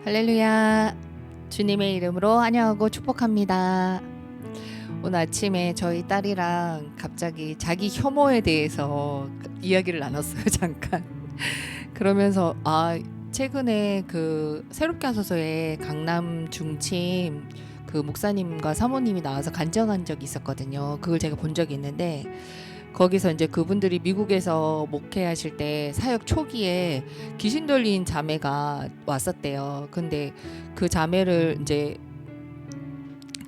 할렐루야. 주님의 이름으로 환영하고 축복합니다. 오늘 아침에 저희 딸이랑 갑자기 자기 혐오에 대해서 이야기를 나눴어요. 잠깐. 그러면서 최근에 그 새롭게 하소서에 강남 중침 그 목사님과 사모님이 나와서 간증한 적이 있었거든요. 그걸 제가 본 적이 있는데 거기서 이제 그분들이 미국에서 목회하실 때 사역 초기에 귀신 들린 자매가 왔었대요. 근데 그 자매를 이제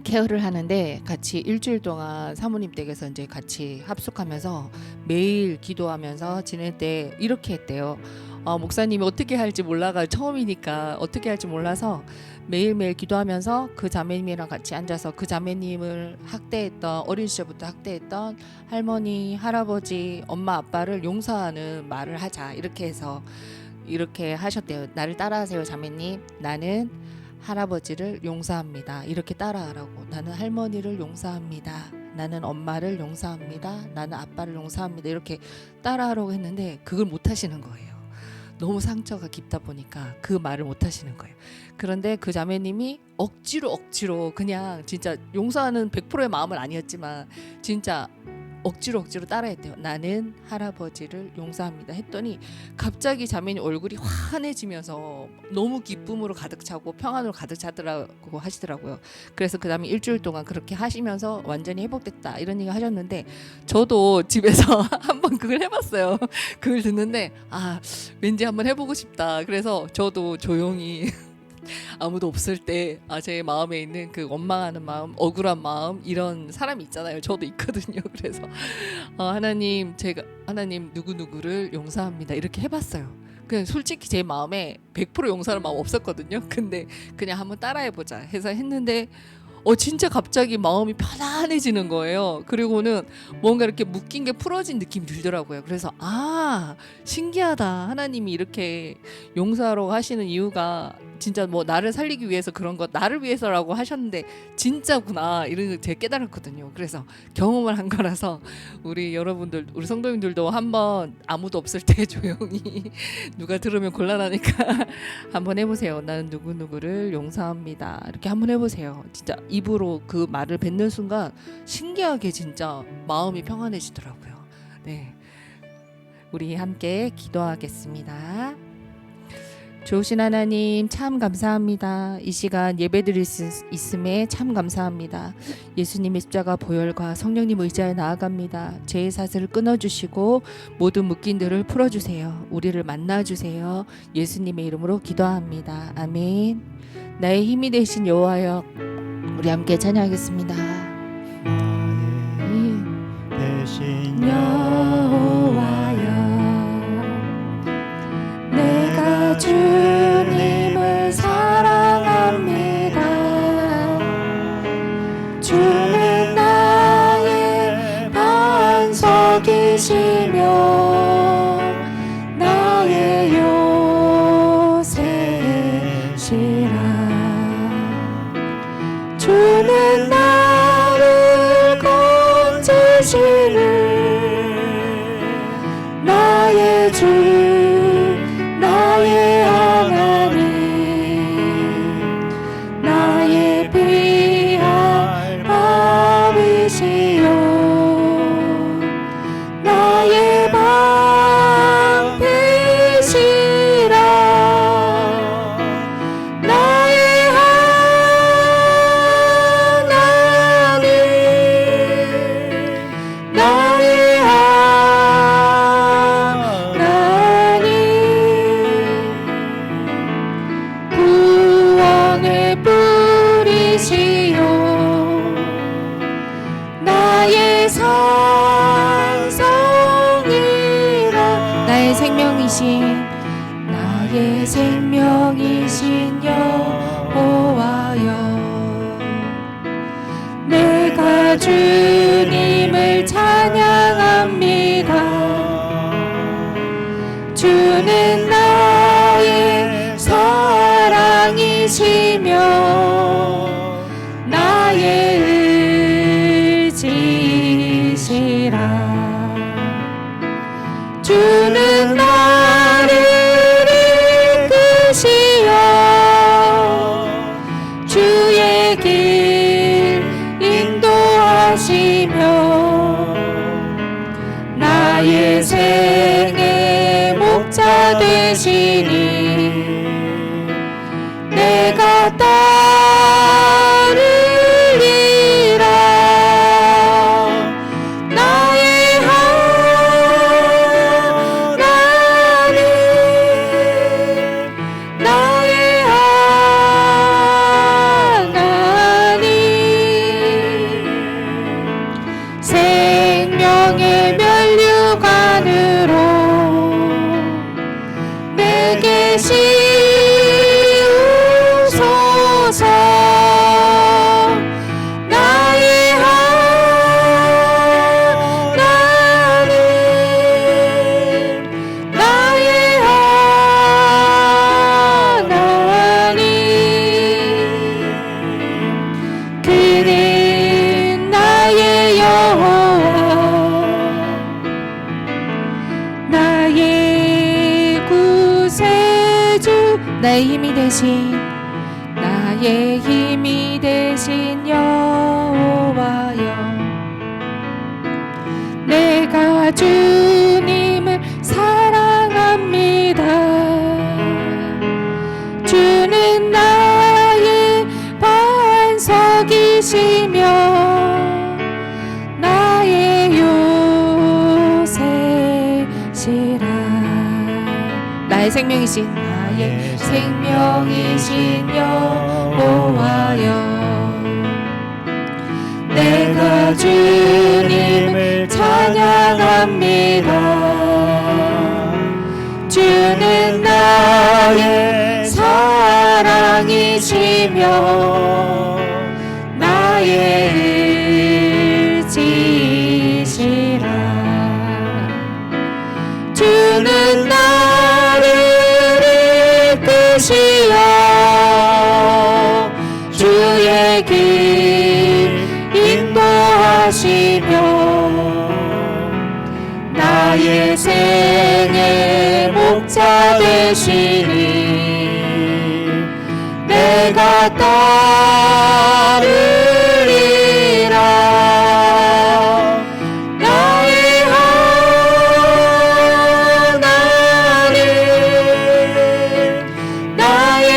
케어를 하는데 같이 일주일 동안 사모님 댁에서 이제 같이 합숙하면서 매일 기도하면서 지낼 때 이렇게 했대요. 목사님이 어떻게 할지 몰라가 처음이니까 어떻게 할지 몰라서 매일매일 기도하면서 그 자매님이랑 같이 앉아서 그 자매님을 학대했던 어린 시절부터 학대했던 할머니, 할아버지, 엄마, 아빠를 용서하는 말을 하자 이렇게 해서 이렇게 하셨대요. 나를 따라하세요 자매님. 나는 할아버지를 용서합니다. 이렇게 따라하라고. 나는 할머니를 용서합니다. 나는 엄마를 용서합니다. 나는 아빠를 용서합니다. 이렇게 따라하라고 했는데 그걸 못 하시는 거예요. 너무 상처가 깊다 보니까 그 말을 못 하시는 거예요. 그런데 그 자매님이 억지로 그냥 진짜 용서하는 100%의 마음은 아니었지만 진짜 억지로 따라했대요. 나는 할아버지를 용서합니다 했더니 갑자기 자매님 얼굴이 환해지면서 너무 기쁨으로 가득 차고 평안으로 가득 차더라고 하시더라고요. 그래서 그 다음에 일주일 동안 그렇게 하시면서 완전히 회복됐다 이런 얘기 하셨는데 저도 집에서 한번 그걸 해봤어요. 그걸 듣는데 왠지 한번 해보고 싶다. 그래서 저도 조용히 아무도 없을 때 제 마음에 있는 그 원망하는 마음, 억울한 마음 이런 사람이 있잖아요. 저도 있거든요. 그래서 하나님 누구누구를 용서합니다 이렇게 해봤어요. 그냥 솔직히 제 마음에 100% 용서하는 마음 없었거든요. 근데 그냥 한번 따라해보자 해서 했는데 진짜 갑자기 마음이 편안해지는 거예요. 그리고는 뭔가 이렇게 묶인 게 풀어진 느낌이 들더라고요. 그래서 신기하다. 하나님이 이렇게 용서하라고 하시는 이유가 진짜 뭐 나를 살리기 위해서 그런 것, 나를 위해서라고 하셨는데 진짜구나 이런 걸 제가 깨달았거든요. 그래서 경험을 한 거라서 우리 여러분들, 우리 성도님들도 한번 아무도 없을 때 조용히 누가 들으면 곤란하니까 한번 해보세요. 나는 누구누구를 용서합니다. 이렇게 한번 해보세요. 진짜 입으로 그 말을 뱉는 순간 신기하게 진짜 마음이 평안해지더라고요. 네, 우리 함께 기도하겠습니다. 좋으신 하나님 참 감사합니다. 이 시간 예배드릴 수 있음에 참 감사합니다. 예수님의 십자가 보혈과 성령님 의지하여 나아갑니다. 죄의 사슬을 끊어주시고 모든 묶인들을 풀어주세요. 우리를 만나주세요. 예수님의 이름으로 기도합니다. 아멘. 나의 힘이 되신 여호와여, 우리 함께 찬양하겠습니다. 나의 대신 여호와여, 내가 주님을 사랑합니다. 주는 나의 반석이시며 나의 요새시라. 주는 나를 건지시는 나의 주, 나의 하나님, 나의 피할 밥이시여, 나의 방패시라. 나의 하나님, 나의 하나님, 구원의 뿌리시요, 나의 산성이라. 나의 생명이신 여호와여, 내가 주님을 찬양합니다. 주는 나의 사랑이시며 나의 의지시라. 주는 나를 이끄시어 따르리라. 나의 하나님, 나의 하나님, 생명의 면류관으로 내게 씌우소서. 나의 하나님, 나의 하나님, 그는 나의 여호와, 나의 구세주, 나의 힘이 되신, 나의 힘이 되신 여호와여. 내가 주님을 사랑합니다. 주는 나의 반석이시며 나의 요새시라. 나의 생명이신, 나의 생명이신 여호와여. 내가 주님을 찬양합니다. 주는 나의 사랑이시며 나의 의지시라. 주는 나를 이끄시어 주의 길 인도하시며 나의 생의 목자 되시니 내가 따르리라. 나의 하나님, 나의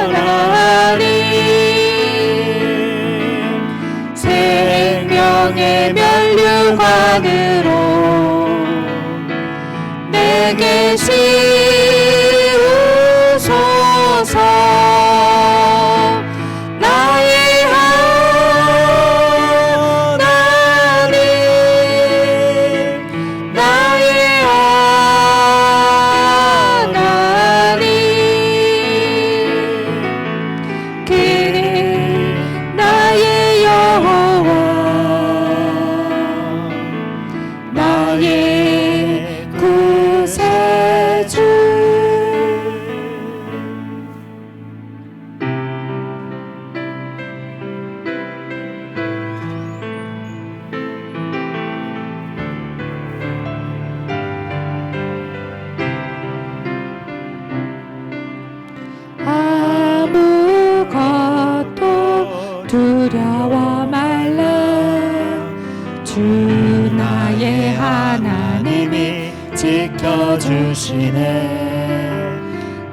하나님, 생명의 면류관으로 내게 씌우소서. 나의 하나님, 나의 하나님, 그는 나의 여호와, 나의 구세주. 아무것도 두려워 말라. 주 나의 하나님이 지켜주시네.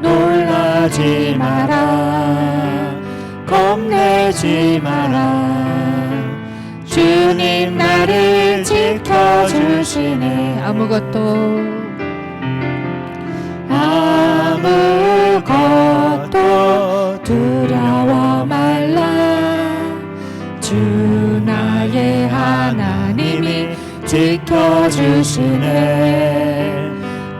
놀라지 마라, 겁내지 마라. 주님 나를 지켜주시네. 아무것도 두려워 말라. 주 나의 하나님이 지켜주시네.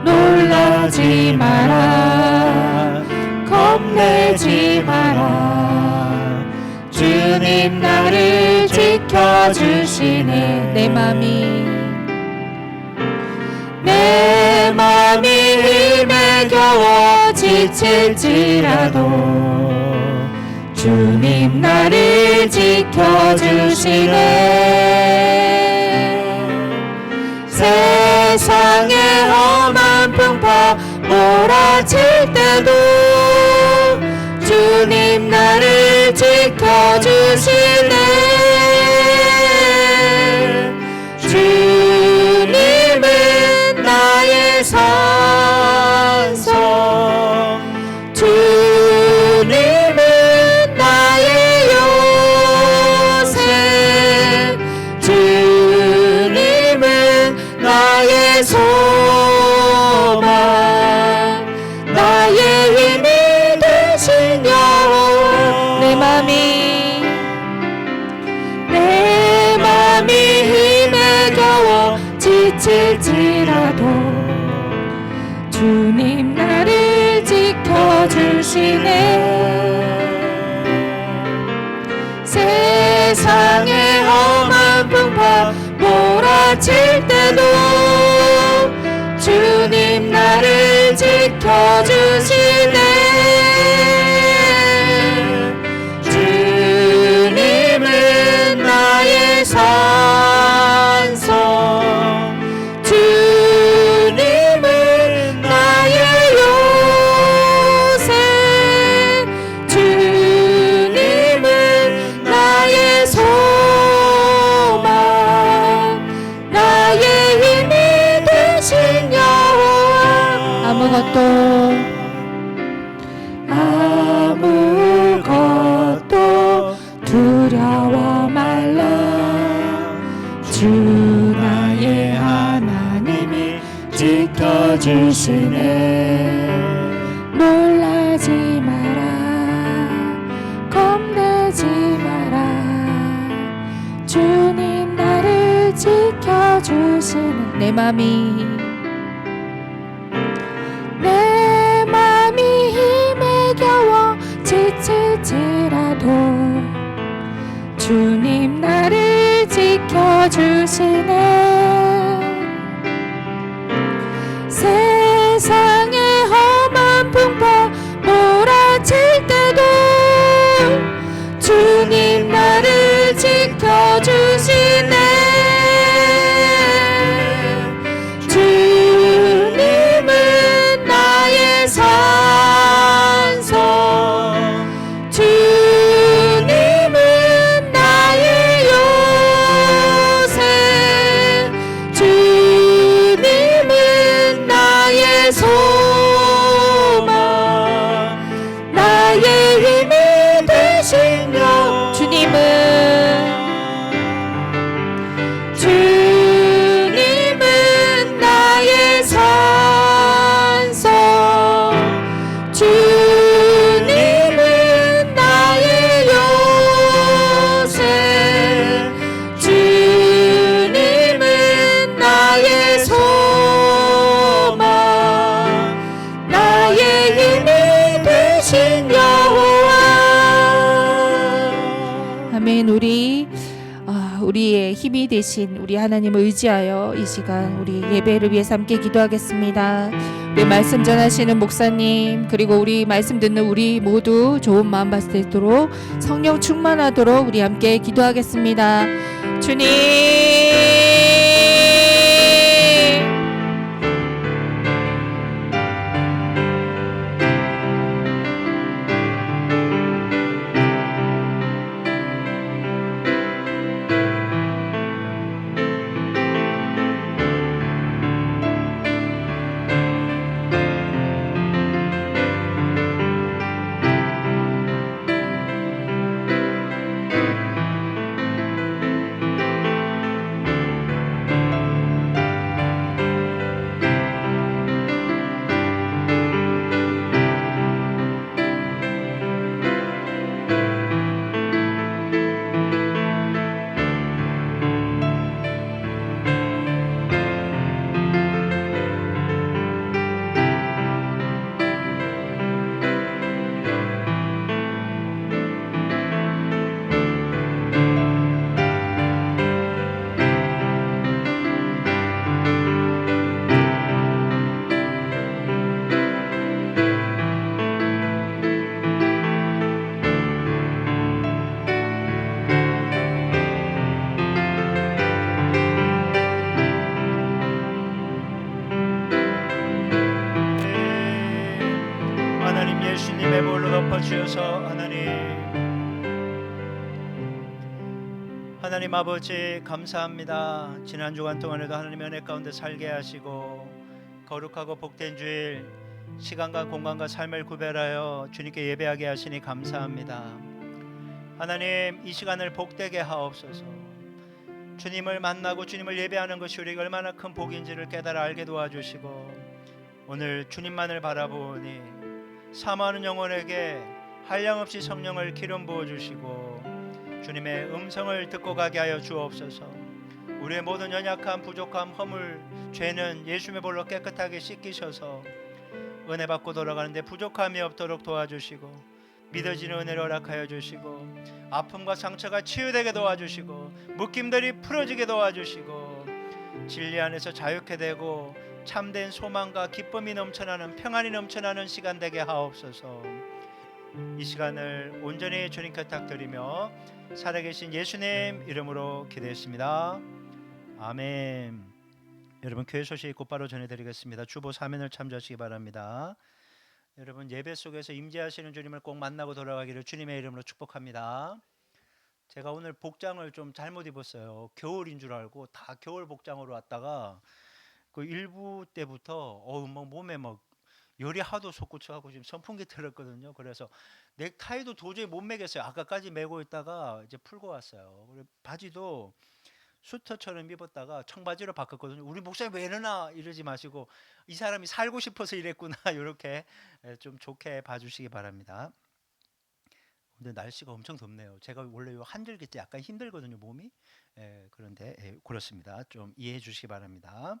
놀라지 마라, 겁내지 마라. 주님 나를 지켜주시네. 내 맘이 힘에 겨워 지칠지라도 주님 나를 지켜주시네. 세상의 험한 풍파 몰아칠 때도 주님 나를 지켜주시네. 주님은 나의 산성, 주 지켜주시네. 세상의 험한 풍파 몰아칠 때도 주님 나를 지켜주시네. 주님은 나의 산성, 주님은 나의 요새, 주님은 나의 소망, 나의 힘이 되신 여호와. 아무것도 두려워 말라. 주 나의 하나님이 지켜주시네. 놀라지 마라, 겁내지 마라. 주님 나를 지켜주시네. 내 맘이 힘에 겨워 지칠지라도 주님 나를 지켜주시네. 세상의 험한 풍파 몰아칠 때도 주님 나를 지켜주시네. 주님은 나의 산성, 주님은 나의 요새, 주님은 나의 소망, 나의 힘이 되신 여호와. 주님은 나의 산성, 주님은 나의 요새, 주님은 나의 소망, 나의 힘이 되신 여호와. 아멘. 우리의 힘이 되신 우리 하나님을 의지하여 이 시간 우리 예배를 위해서 함께 기도하겠습니다. 우리 말씀 전하시는 목사님, 그리고 우리 말씀 듣는 우리 모두 좋은 마음 받을 수 있도록 성령 충만하도록 우리 함께 기도하겠습니다. 주님, 예수님의 볼로 덮어주셔서 하나님 아버지 감사합니다. 지난 주간 동안에도 하나님의 은혜 가운데 살게 하시고 거룩하고 복된 주일 시간과 공간과 삶을 구별하여 주님께 예배하게 하시니 감사합니다. 하나님, 이 시간을 복되게 하옵소서. 주님을 만나고 주님을 예배하는 것이 우리에게 얼마나 큰 복인지를 깨달아 알게 도와주시고, 오늘 주님만을 바라보니 사모하는 영혼에게 한량없이 성령을 기름 부어주시고 주님의 음성을 듣고 가게 하여 주옵소서. 우리의 모든 연약함, 부족함, 허물, 죄는 예수님의 볼로 깨끗하게 씻기셔서 은혜 받고 돌아가는데 부족함이 없도록 도와주시고 믿어지는 은혜를 허락하여 주시고 아픔과 상처가 치유되게 도와주시고 묶임들이 풀어지게 도와주시고 진리 안에서 자유케 되고 참된 소망과 기쁨이 넘쳐나는 평안이 넘쳐나는 시간 되게 하옵소서. 이 시간을 온전히 주님께 부탁드리며 살아계신 예수님 이름으로 기도했습니다. 아멘. 여러분 교회 소식 곧바로 전해드리겠습니다. 주보 사면을 참조하시기 바랍니다. 여러분 예배 속에서 임재하시는 주님을 꼭 만나고 돌아가기를 주님의 이름으로 축복합니다. 제가 오늘 복장을 좀 잘못 입었어요. 겨울인 줄 알고 다 겨울 복장으로 왔다가 그 일부 때부터 막 몸에 막 열이 하도 솟구쳐하고 지금 선풍기 틀었거든요. 그래서 넥타이도 도저히 못 매겠어요. 아까까지 매고 있다가 이제 풀고 왔어요. 그리고 바지도 수터처럼 입었다가 청바지로 바꿨거든요. 우리 목사님 왜 이러나 이러지 마시고 이 사람이 살고 싶어서 이랬구나 이렇게 좀 좋게 봐주시기 바랍니다. 근데 날씨가 엄청 덥네요. 제가 원래 한절기 때 약간 힘들거든요, 몸이. 그런데 그렇습니다. 좀 이해해 주시기 바랍니다.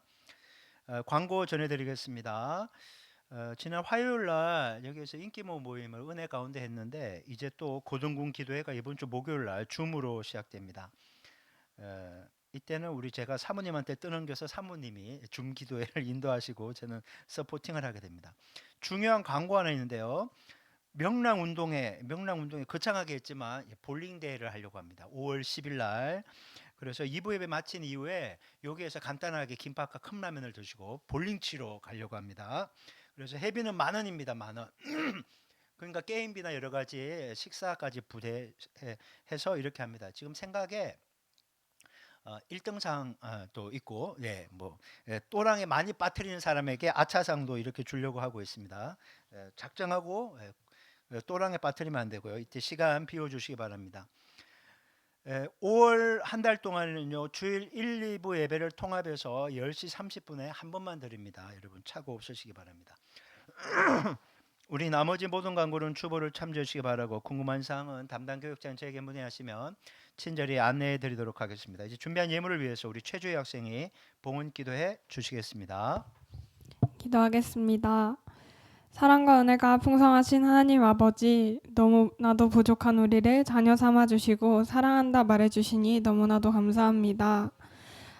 광고 전해드리겠습니다. 지난 화요일 날 여기에서 인기모 모임을 은혜 가운데 했는데 이제 또 고등군 기도회가 이번 주 목요일 날 줌으로 시작됩니다. 이때는 제가 사모님한테 떠넘겨서 사모님이 줌 기도회를 인도하시고 저는 서포팅을 하게 됩니다. 중요한 광고 하나 있는데요. 명랑운동회 거창하게 했지만 볼링 대회를 하려고 합니다. 5월 10일 날. 그래서 2부 예배 마친 이후에 여기에서 간단하게 김밥과 컵라면을 드시고 볼링 치러 가려고 합니다. 그래서 회비는 10,000원입니다. 10,000원. 그러니까 게임비나 여러 가지 식사까지 부대해서 이렇게 합니다. 지금 생각에 1등상도 있고 또랑에 많이 빠뜨리는 사람에게 아차상도 이렇게 주려고 하고 있습니다. 작정하고 또랑에 빠뜨리면 안 되고요. 이때 시간 비워주시기 바랍니다. 5월 한 달 동안은요 주일 1, 2부 예배를 통합해서 10시 30분에 한 번만 드립니다. 여러분 착오 없으시기 바랍니다. 우리 나머지 모든 광고는 주보를 참조하시기 바라고 궁금한 사항은 담당 교육자인 저에게 문의하시면 친절히 안내해 드리도록 하겠습니다. 이제 준비한 예물을 위해서 우리 최주희 학생이 봉헌 기도해 주시겠습니다. 기도하겠습니다. 사랑과 은혜가 풍성하신 하나님 아버지, 너무나도 부족한 우리를 자녀 삼아주시고 사랑한다 말해주시니 너무나도 감사합니다.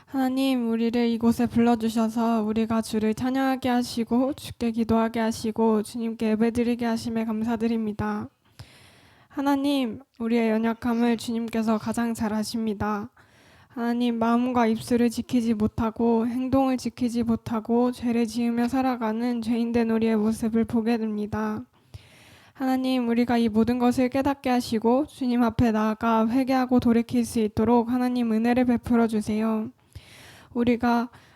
하나님, 우리를 이곳에 불러주셔서 우리가 주를 찬양하게 하시고 주께 기도하게 하시고 주님께 예배드리게 하심에 감사드립니다. 하나님, 우리의 연약함을 주님께서 가장 잘 아십니다. 하나님, 마음과 입술을 지키지 못하고 행동을 지키지 못하고 죄를 지으며 살아가는 죄인된 우리의 모습을 보게 됩니다. 하나님, 우리가 이 모든 것을 깨닫게 하시고 주님 앞에 나아가 회개하고 돌이킬 수 있도록 하나님 은혜를 베풀어 주세요.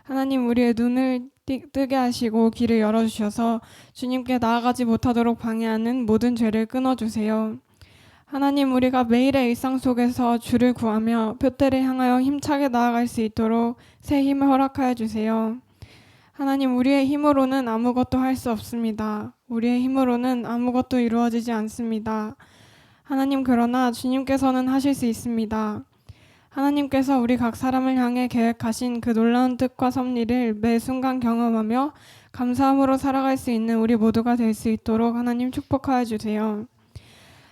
하나님 우리의 눈을 뜨게 하시고 길을 열어주셔서 주님께 나아가지 못하도록 방해하는 모든 죄를 끊어주세요. 하나님, 우리가 매일의 일상 속에서 주를 구하며 표대를 향하여 힘차게 나아갈 수 있도록 새 힘을 허락하여 주세요. 하나님, 우리의 힘으로는 아무것도 할 수 없습니다. 우리의 힘으로는 아무것도 이루어지지 않습니다. 하나님, 그러나 주님께서는 하실 수 있습니다. 하나님께서 우리 각 사람을 향해 계획하신 그 놀라운 뜻과 섭리를 매 순간 경험하며 감사함으로 살아갈 수 있는 우리 모두가 될 수 있도록 하나님 축복하여 주세요.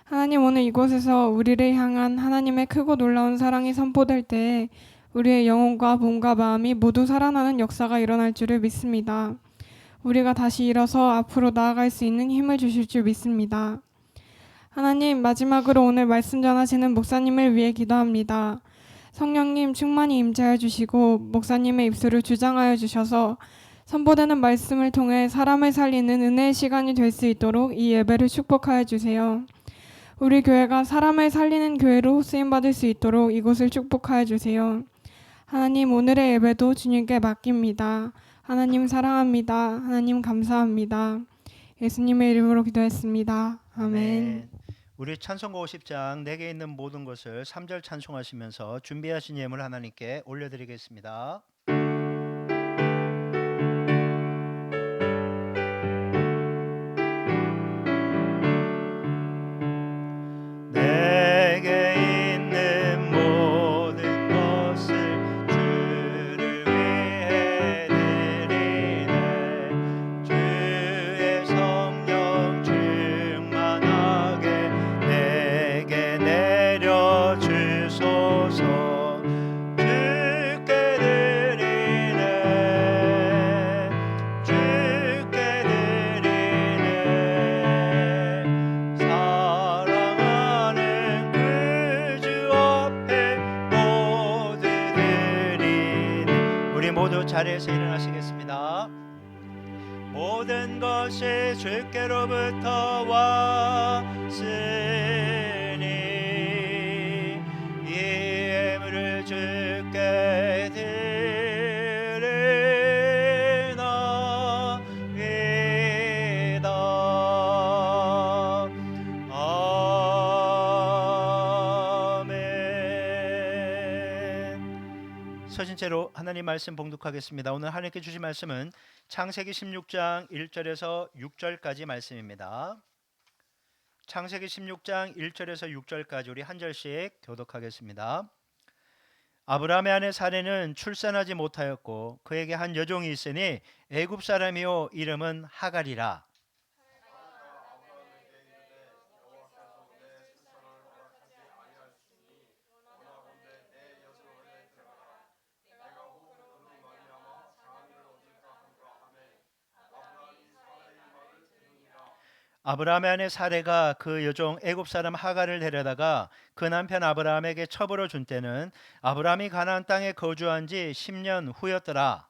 하나님, 오늘 이곳에서 우리를 향한 하나님의 크고 놀라운 사랑이 선포될 때에 우리의 영혼과 몸과 마음이 모두 살아나는 역사가 일어날 줄을 믿습니다. 우리가 다시 일어서 앞으로 나아갈 수 있는 힘을 주실 줄 믿습니다. 하나님, 마지막으로 오늘 말씀 전하시는 목사님을 위해 기도합니다. 성령님 충만히 임재해 주시고 목사님의 입술을 주장하여 주셔서 선포되는 말씀을 통해 사람을 살리는 은혜의 시간이 될 수 있도록 이 예배를 축복하여 주세요. 우리 교회가 사람을 살리는 교회로 쓰임받을 수 있도록 이곳을 축복하여 주세요. 하나님, 오늘의 예배도 주님께 맡깁니다. 하나님 사랑합니다. 하나님 감사합니다. 예수님의 이름으로 기도했습니다. 아멘. 우리 찬송가 50장 내게 있는 모든 것을 3절 찬송하시면서 준비하신 예물 하나님께 올려드리겠습니다. 주의 자리에서 일어나시겠습니다. 모든 것이 주께로부터 왔으니 이 예물을 주께 드리나이다. 아멘. 서신 채로 하나님 말씀 봉독하겠습니다. 오늘 하나님께 주신 말씀은 창세기 16장 1절에서 6절까지 말씀입니다. 창세기 16장 1절에서 6절까지 우리 한 절씩 교독하겠습니다. 아브라함의 아내 사레는 출산하지 못하였고 그에게 한 여종이 있으니 애굽 사람이요 이름은 하갈이라. 아브라함의 아내 사레가 그 여종 애굽 사람 하갈을 데려다가 그 남편 아브라함에게 첩으로 준 때는 아브라함이 가나안 땅에 거주한 지 10년 후였더라.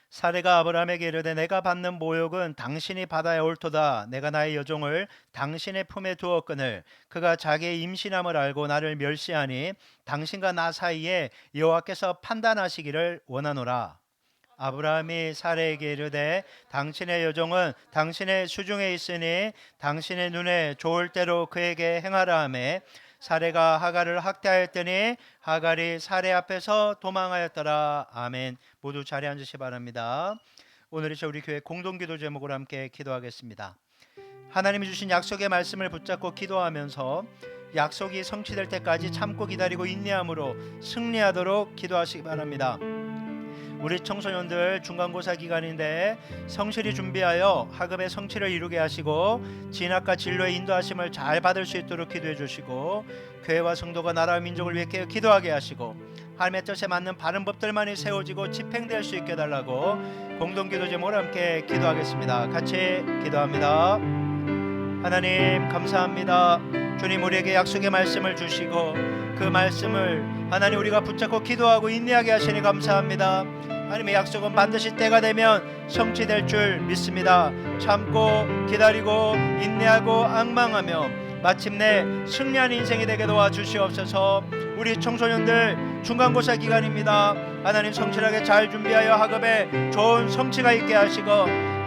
사레가 아브라함에게 이르되 내가 받는 모욕은 당신이 받아야 옳도다. 내가 나의 여종을 당신의 품에 두었거늘 그가 자기의 임신함을 알고 나를 멸시하니 당신과 나 사이에 여호와께서 판단하시기를 원하노라. 아브라함이 사레에게 이르되 당신의 여종은 당신의 수중에 있으니 당신의 눈에 좋을 대로 그에게 행하라 하매 사레가 하갈을 학대하였더니 하갈이 사레 앞에서 도망하였더라. 아멘. 모두 자리에 앉으시 바랍니다. 오늘 우리 교회 공동기도 제목으로 함께 기도하겠습니다. 하나님이 주신 약속의 말씀을 붙잡고 기도하면서 약속이 성취될 때까지 참고 기다리고 인내함으로 승리하도록 기도하시기 바랍니다. 우리 청소년들 중간고사 기간인데 성실히 준비하여 학업의 성취를 이루게 하시고 진학과 진로의 인도하심을 잘 받을 수 있도록 기도해 주시고 교회와 성도가 나라와 민족을 위해 깨어 기도하게 하시고 하나님의 뜻에 맞는 바른 법들만이 세워지고 집행될 수 있게 해달라고 공동기도 제목으로 함께 기도하겠습니다. 같이 기도합니다. 하나님 감사합니다. 주님 우리에게 약속의 말씀을 주시고 그 말씀을 하나님 우리가 붙잡고 기도하고 인내하게 하시니 감사합니다. 하나님의 약속은 반드시 때가 되면 성취될 줄 믿습니다. 참고 기다리고 인내하고 앙망하며 마침내 승리한 인생이 되게 도와주시옵소서. 우리 청소년들 중간고사 기간입니다. 하나님 성실하게 잘 준비하여 학업에 좋은 성취가 있게 하시고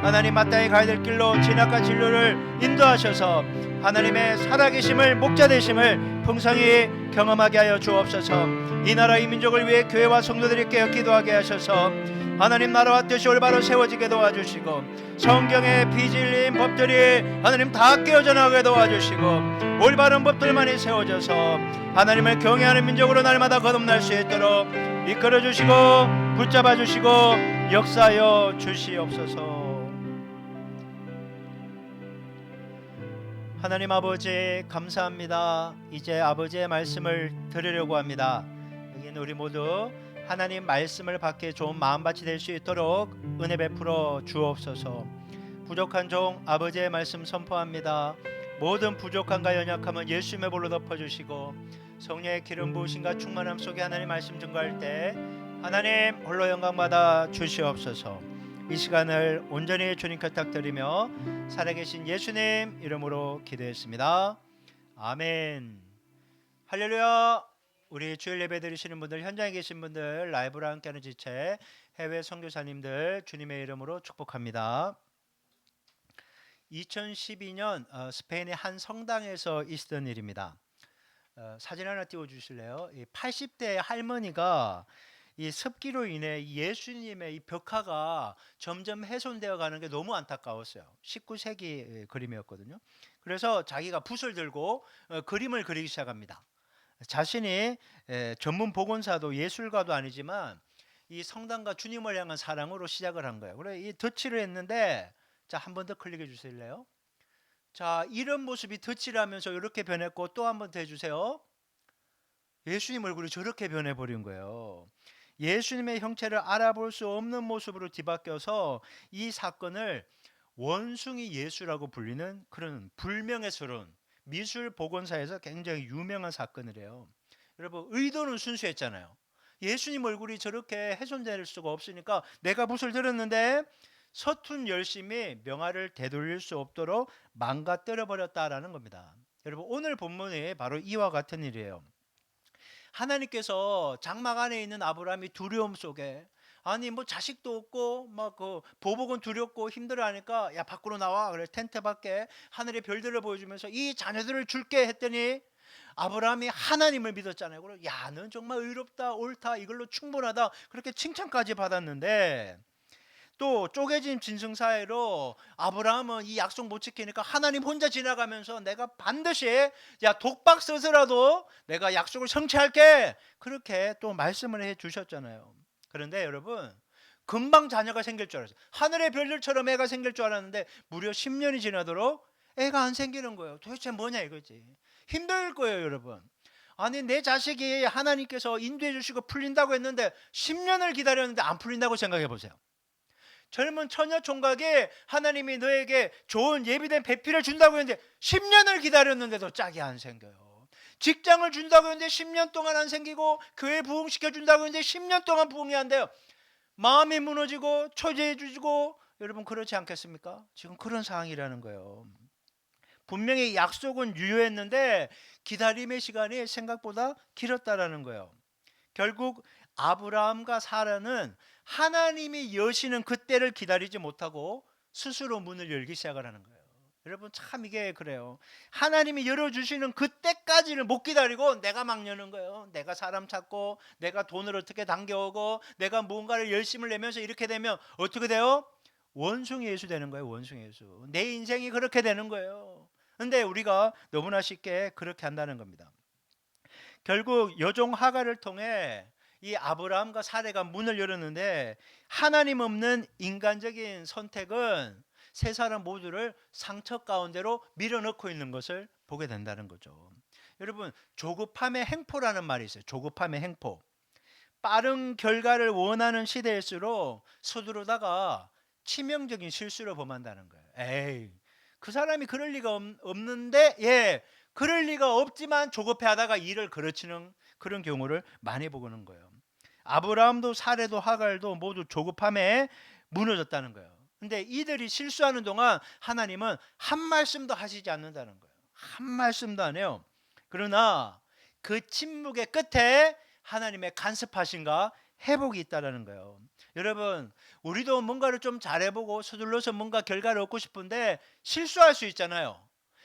하나님 마땅히 가야 될 길로 진학과 진로를 인도하셔서 하나님의 살아계심을 목자 되심을 풍성히 경험하게 하여 주옵소서. 이 나라 이 민족을 위해 교회와 성도들이 깨어 기도하게 하셔서 하나님 나라와 뜻이 올바로 세워지게 도와주시고 성경의 비질린 법들이 하나님 다 깨어져 나가게 도와주시고 올바른 법들만이 세워져서 하나님을 경외하는 민족으로 날마다 거듭날 수 있도록 이끌어 주시고 붙잡아 주시고 역사하여 주시옵소서. 하나님 아버지 감사합니다. 이제 아버지의 말씀을 들으려고 합니다. 여기는 우리 모두 하나님 말씀을 받기에 좋은 마음밭이 될 수 있도록 은혜 베풀어 주옵소서. 부족한 종 아버지의 말씀 선포합니다. 모든 부족함과 연약함은 예수님의 볼로 덮어주시고 성령의 기름 부으심과 충만함 속에 하나님 말씀 증거할 때 하나님 홀로 영광받아 주시옵소서. 이 시간을 온전히 주님 부탁드리며 살아계신 예수님 이름으로 기도했습니다. 아멘. 할렐루야. 우리 주일 예배 드리시는 분들, 현장에 계신 분들, 라이브로 함께하는 지체, 해외 선교사님들 주님의 이름으로 축복합니다. 2012년 스페인의 한 성당에서 있었던 일입니다. 사진 하나 띄워주실래요? 80대 할머니가 이 습기로 인해 예수님의 이 벽화가 점점 훼손되어 가는 게 너무 안타까웠어요. 19세기 그림이었거든요. 그래서 자기가 붓을 들고 그림을 그리기 시작합니다. 자신이 전문 복원사도 예술가도 아니지만 이 성당과 주님을 향한 사랑으로 시작을 한 거예요. 그래 이 덧칠을 했는데 자, 한 번 더 클릭해 주실래요? 자, 이런 모습이 덧칠하면서 이렇게 변했고 또 한 번 더 해주세요. 예수님 얼굴이 저렇게 변해버린 거예요. 예수님의 형체를 알아볼 수 없는 모습으로 뒤바뀌어서 이 사건을 원숭이 예수라고 불리는 그런 불명예스러운 미술 복원사에서 굉장히 유명한 사건이래요. 여러분, 의도는 순수했잖아요. 예수님 얼굴이 저렇게 훼손될 수가 없으니까 내가 붓을 들었는데 서툰 열심히 명화를 되돌릴 수 없도록 망가뜨려 버렸다라는 겁니다. 여러분, 오늘 본문이 바로 이와 같은 일이에요. 하나님께서 장막 안에 있는 아브라함이 두려움 속에, 아니 뭐 자식도 없고 막 그 보복은 두렵고 힘들어하니까 야 밖으로 나와, 그래 텐트 밖에 하늘의 별들을 보여주면서 이 자녀들을 줄게 했더니 아브라함이 하나님을 믿었잖아요. 그리고 야, 넌 정말 의롭다, 옳다, 이걸로 충분하다, 그렇게 칭찬까지 받았는데, 또 쪼개진 짐승 사이로 아브라함은 이 약속 못 지키니까 하나님 혼자 지나가면서 내가 반드시 야 독박 써서라도 내가 약속을 성취할게, 그렇게 또 말씀을 해 주셨잖아요. 그런데 여러분, 금방 자녀가 생길 줄 알았어요. 하늘의 별들처럼 애가 생길 줄 알았는데 무려 10년이 지나도록 애가 안 생기는 거예요. 도대체 뭐냐 이거지. 힘들 거예요, 여러분. 아니 내 자식이 하나님께서 인도해 주시고 풀린다고 했는데 10년을 기다렸는데 안 풀린다고 생각해 보세요. 젊은 처녀 총각이 하나님이 너에게 좋은 예비된 배필을 준다고 했는데 10년을 기다렸는데도 짝이 안 생겨요. 직장을 준다고 했는데 10년 동안 안 생기고, 교회 부흥시켜 준다고 했는데 10년 동안 부흥이 안 돼요. 마음이 무너지고 초조해 지고, 여러분 그렇지 않겠습니까? 지금 그런 상황이라는 거예요. 분명히 약속은 유효했는데 기다림의 시간이 생각보다 길었다라는 거예요. 결국 아브라함과 사라는 하나님이 여시는 그때를 기다리지 못하고 스스로 문을 열기 시작을 하는 거예요. 여러분 참 이게 그래요. 하나님이 열어주시는 그때까지를 못 기다리고 내가 막 여는 거예요. 내가 사람 찾고 내가 돈을 어떻게 당겨오고 내가 무언가를 열심을 내면서 이렇게 되면 어떻게 돼요? 원숭이 예수 되는 거예요. 원숭이 예수. 내 인생이 그렇게 되는 거예요. 근데 우리가 너무나 쉽게 그렇게 한다는 겁니다. 결국 여종 하갈을 통해 이 아브라함과 사레가 문을 열었는데, 하나님 없는 인간적인 선택은 세 사람 모두를 상처 가운데로 밀어넣고 있는 것을 보게 된다는 거죠. 여러분, 조급함의 행포라는 말이 있어요. 조급함의 행포. 빠른 결과를 원하는 시대일수록 서두르다가 치명적인 실수를 범한다는 거예요. 에이, 그 사람이 그럴 리가 없는데, 예, 그럴 리가 없지만 조급해하다가 일을 그르치는 그런 경우를 많이 보는 거예요. 아브라함도 사레도 하갈도 모두 조급함에 무너졌다는 거예요. 근데 이들이 실수하는 동안 하나님은 한 말씀도 하시지 않는다는 거예요. 한 말씀도 안 해요. 그러나 그 침묵의 끝에 하나님의 간섭하신가 회복이 있다라는 거예요. 여러분, 우리도 뭔가를 좀 잘해보고 서둘러서 뭔가 결과를 얻고 싶은데 실수할 수 있잖아요.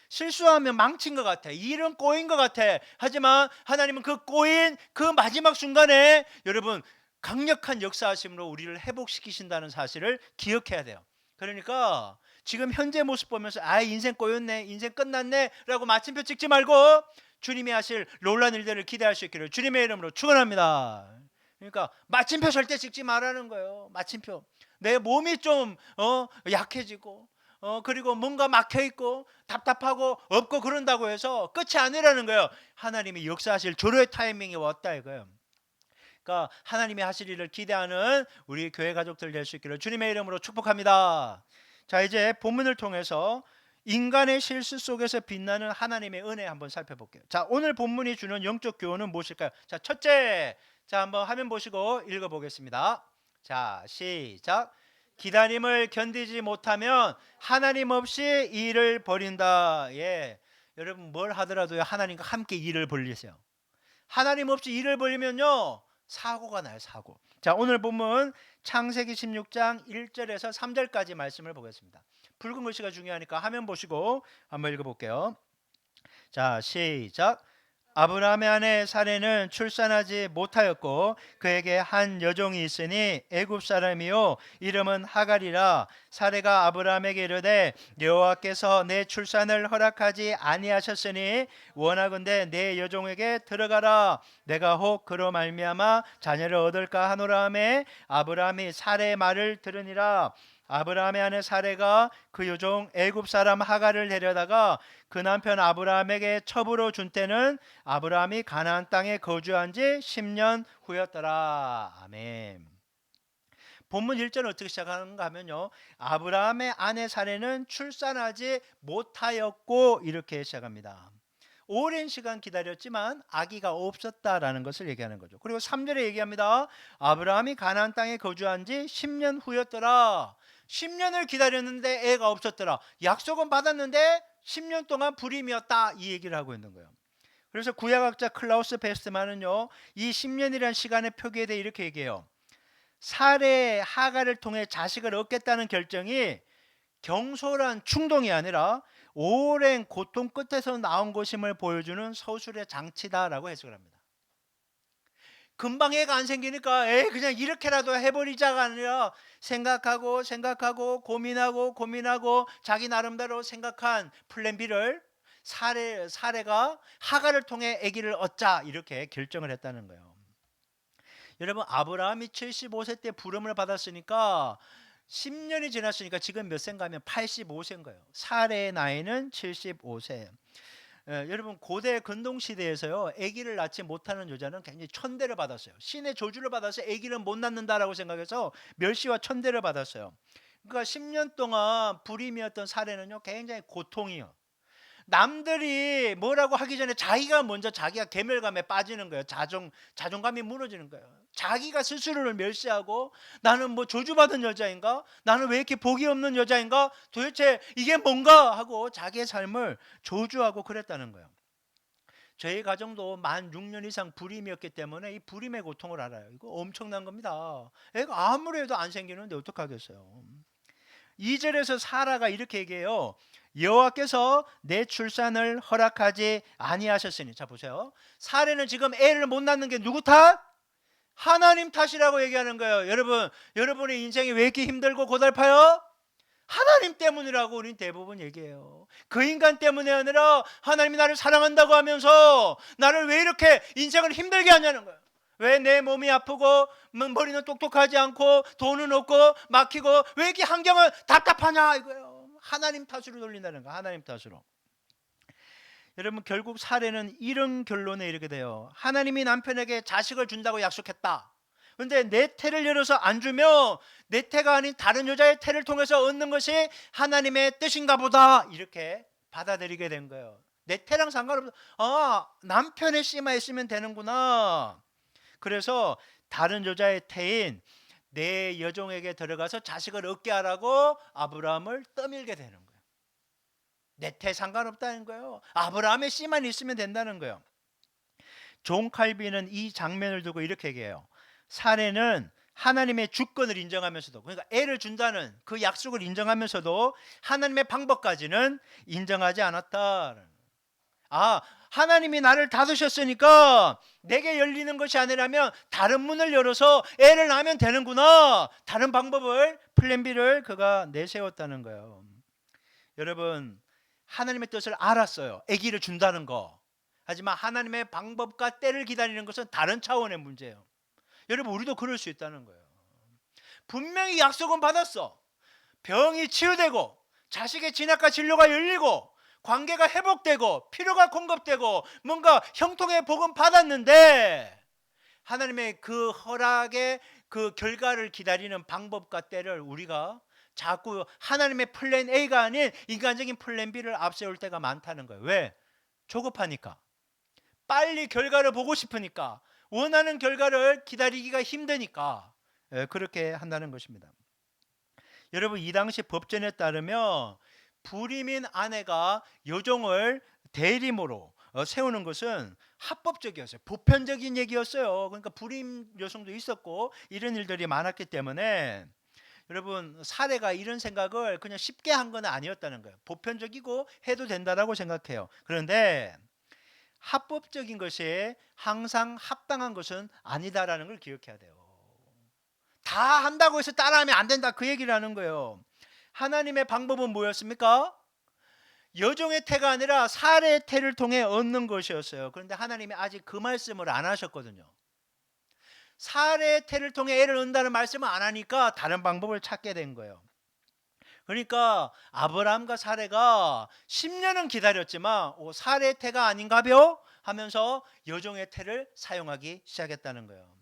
실수하면 망친 것 같아. 일은 꼬인 것 같아. 하지만 하나님은 그 꼬인 그 마지막 순간에 여러분 강력한 역사하심으로 우리를 회복시키신다는 사실을 기억해야 돼요. 그러니까 지금 현재 모습 보면서 아, 인생 꼬였네, 인생 끝났네 라고 마침표 찍지 말고 주님이 하실 놀라운 일들을 기대할 수 있기를 주님의 이름으로 축원합니다. 그러니까 마침표 절대 찍지 말라는 거예요. 마침표. 내 몸이 좀 약해지고 그리고 뭔가 막혀있고 답답하고 없고 그런다고 해서 끝이 아니라는 거예요. 하나님이 역사하실 조류의 타이밍이 왔다 이거예요. 그러니까 하나님이 하실 일을 기대하는 우리 교회 가족들 될 수 있기를 주님의 이름으로 축복합니다. 자, 이제 본문을 통해서 인간의 실수 속에서 빛나는 하나님의 은혜 한번 살펴볼게요. 자, 오늘 본문이 주는 영적 교훈은 무엇일까요? 자, 첫째, 자 한번 화면 보시고 읽어보겠습니다. 자, 시작. 기다림을 견디지 못하면 하나님 없이 일을 벌인다. 예, 여러분 뭘 하더라도 하나님과 함께 일을 벌리세요. 하나님 없이 일을 벌리면요 사고가 나요. 사고. 자, 오늘 본문 창세기 16장 1절에서 3절까지 말씀을 보겠습니다. 붉은 글씨가 중요하니까 화면 보시고 한번 읽어볼게요. 자, 시작. 아브라함의 아내 사레는 출산하지 못하였고 그에게 한 여종이 있으니 애굽 사람이요 이름은 하갈이라. 사레가 아브라함에게 이르되 여호와께서 내 출산을 허락하지 아니하셨으니 원하건대 내 여종에게 들어가라. 내가 혹 그로 말미암아 자녀를 얻을까 하노라 하매 아브라함이 사레의 말을 들으니라. 아브라함의 아내 사레가 그 여종 애굽 사람 하갈을 데려다가 그 남편 아브라함에게 첩으로 준 때는 아브라함이 가나안 땅에 거주한 지 10년 후였더라. 아멘. 본문 1절은 어떻게 시작하는가 하면요, 아브라함의 아내 사레는 출산하지 못하였고 이렇게 시작합니다. 오랜 시간 기다렸지만 아기가 없었다라는 것을 얘기하는 거죠. 그리고 3절에 얘기합니다. 아브라함이 가나안 땅에 거주한 지 10년 후였더라. 10년을 기다렸는데 애가 없었더라. 약속은 받았는데 10년 동안 불임이었다, 이 얘기를 하고 있는 거예요. 그래서 구약학자 클라우스 베스트만은요, 이 10년이라는 시간의 표기에 대해 이렇게 얘기해요. 사레 하가를 통해 자식을 얻겠다는 결정이 경솔한 충동이 아니라 오랜 고통 끝에서 나온 것임을 보여주는 서술의 장치다라고 해석을 합니다. 금방 애가 안 생기니까 그냥 이렇게라도 해버리자가 아니라 생각하고 고민하고 자기 나름대로 생각한 플랜 B를 사레가 하가를 통해 아기를 얻자 이렇게 결정을 했다는 거예요. 여러분, 아브라함이 75세 때 부름을 받았으니까 10년이 지났으니까 지금 몇 세인가 하면 85세인 거예요. 사레의 나이는 75세. 여러분, 고대 근동시대에서요, 아기를 낳지 못하는 여자는 굉장히 천대를 받았어요. 신의 저주를 받아서 아기를 못 낳는다라고 생각해서 멸시와 천대를 받았어요. 그러니까 10년 동안 불임이었던 사례는요, 굉장히 고통이요. 남들이 뭐라고 하기 전에 자기가 먼저 자기가 계멸감에 빠지는 거예요. 자존감이 무너지는 거예요. 자기가 스스로를 멸시하고 나는 뭐 저주받은 여자인가? 나는 왜 이렇게 복이 없는 여자인가? 도대체 이게 뭔가 하고 자기의 삶을 저주하고 그랬다는 거예요. 저희 가정도 만 6년 이상 불임이었기 때문에 이 불임의 고통을 알아요. 이거 엄청난 겁니다. 애가 아무리 해도 안 생기는데 어떡하겠어요. 2절에서 사라가 이렇게 얘기해요. 여호와께서 내 출산을 허락하지 아니하셨으니. 자 보세요. 사례는 지금 애를 못 낳는 게 누구 탓? 하나님 탓이라고 얘기하는 거예요. 여러분의 인생이 왜 이렇게 힘들고 고달파요? 하나님 때문이라고 우리는 대부분 얘기해요. 그 인간 때문이 아니라 하나님이 나를 사랑한다고 하면서 나를 왜 이렇게 인생을 힘들게 하냐는 거예요. 왜 내 몸이 아프고 머리는 똑똑하지 않고 돈은 없고 막히고 왜 이렇게 환경은 답답하냐 이거예요. 하나님 탓으로 돌린다는 거. 하나님 탓으로. 여러분, 결국 사례는 이런 결론에 이르게 돼요. 하나님이 남편에게 자식을 준다고 약속했다. 근데 내 태를 열어서 안 주면 내 태가 아닌 다른 여자의 태를 통해서 얻는 것이 하나님의 뜻인가 보다, 이렇게 받아들이게 된 거예요. 내 태랑 상관없어. 남편의 씨만 있으면 되는구나. 그래서 다른 여자의 태인 내 여종에게 들어가서 자식을 얻게 하라고 아브라함을 떠밀게 되는 거예요. 내 태 상관없다는 거예요. 아브라함의 씨만 있으면 된다는 거예요. 존 칼빈은 이 장면을 두고 이렇게 얘기해요. 사례는 하나님의 주권을 인정하면서도, 그러니까 애를 준다는 그 약속을 인정하면서도 하나님의 방법까지는 인정하지 않았다. 하나님이 나를 닫으셨으니까 내게 열리는 것이 아니라면 다른 문을 열어서 애를 낳으면 되는구나. 다른 방법을, 플랜 B를 그가 내세웠다는 거예요. 여러분, 하나님의 뜻을 알았어요. 아기를 준다는 거. 하지만 하나님의 방법과 때를 기다리는 것은 다른 차원의 문제예요. 여러분, 우리도 그럴 수 있다는 거예요. 분명히 약속은 받았어. 병이 치유되고 자식의 진학과 진로가 열리고 관계가 회복되고 필요가 공급되고 뭔가 형통의 복은 받았는데 하나님의 그 허락의 그 결과를 기다리는 방법과 때를 우리가 자꾸 하나님의 플랜 A가 아닌 인간적인 플랜 B를 앞세울 때가 많다는 거예요. 왜? 조급하니까. 빨리 결과를 보고 싶으니까. 원하는 결과를 기다리기가 힘드니까 그렇게 한다는 것입니다. 여러분, 이 당시 법전에 따르면 불임인 아내가 여종을 대리모로 세우는 것은 합법적이었어요. 보편적인 얘기였어요. 그러니까 불임 여성도 있었고 이런 일들이 많았기 때문에 여러분, 사례가 이런 생각을 그냥 쉽게 한 건 아니었다는 거예요. 보편적이고 해도 된다라고 생각해요. 그런데 합법적인 것이 항상 합당한 것은 아니다라는 걸 기억해야 돼요. 다 한다고 해서 따라하면 안 된다, 그 얘기를 하는 거예요. 하나님의 방법은 뭐였습니까? 여종의 태가 아니라 사례의 태를 통해 얻는 것이었어요. 그런데 하나님이 아직 그 말씀을 안 하셨거든요. 사례의 태를 통해 애를 얻는다는 말씀을 안 하니까 다른 방법을 찾게 된 거예요. 그러니까 아브라함과 사례가 10년은 기다렸지만 사례의 태가 아닌가벼? 하면서 여종의 태를 사용하기 시작했다는 거예요.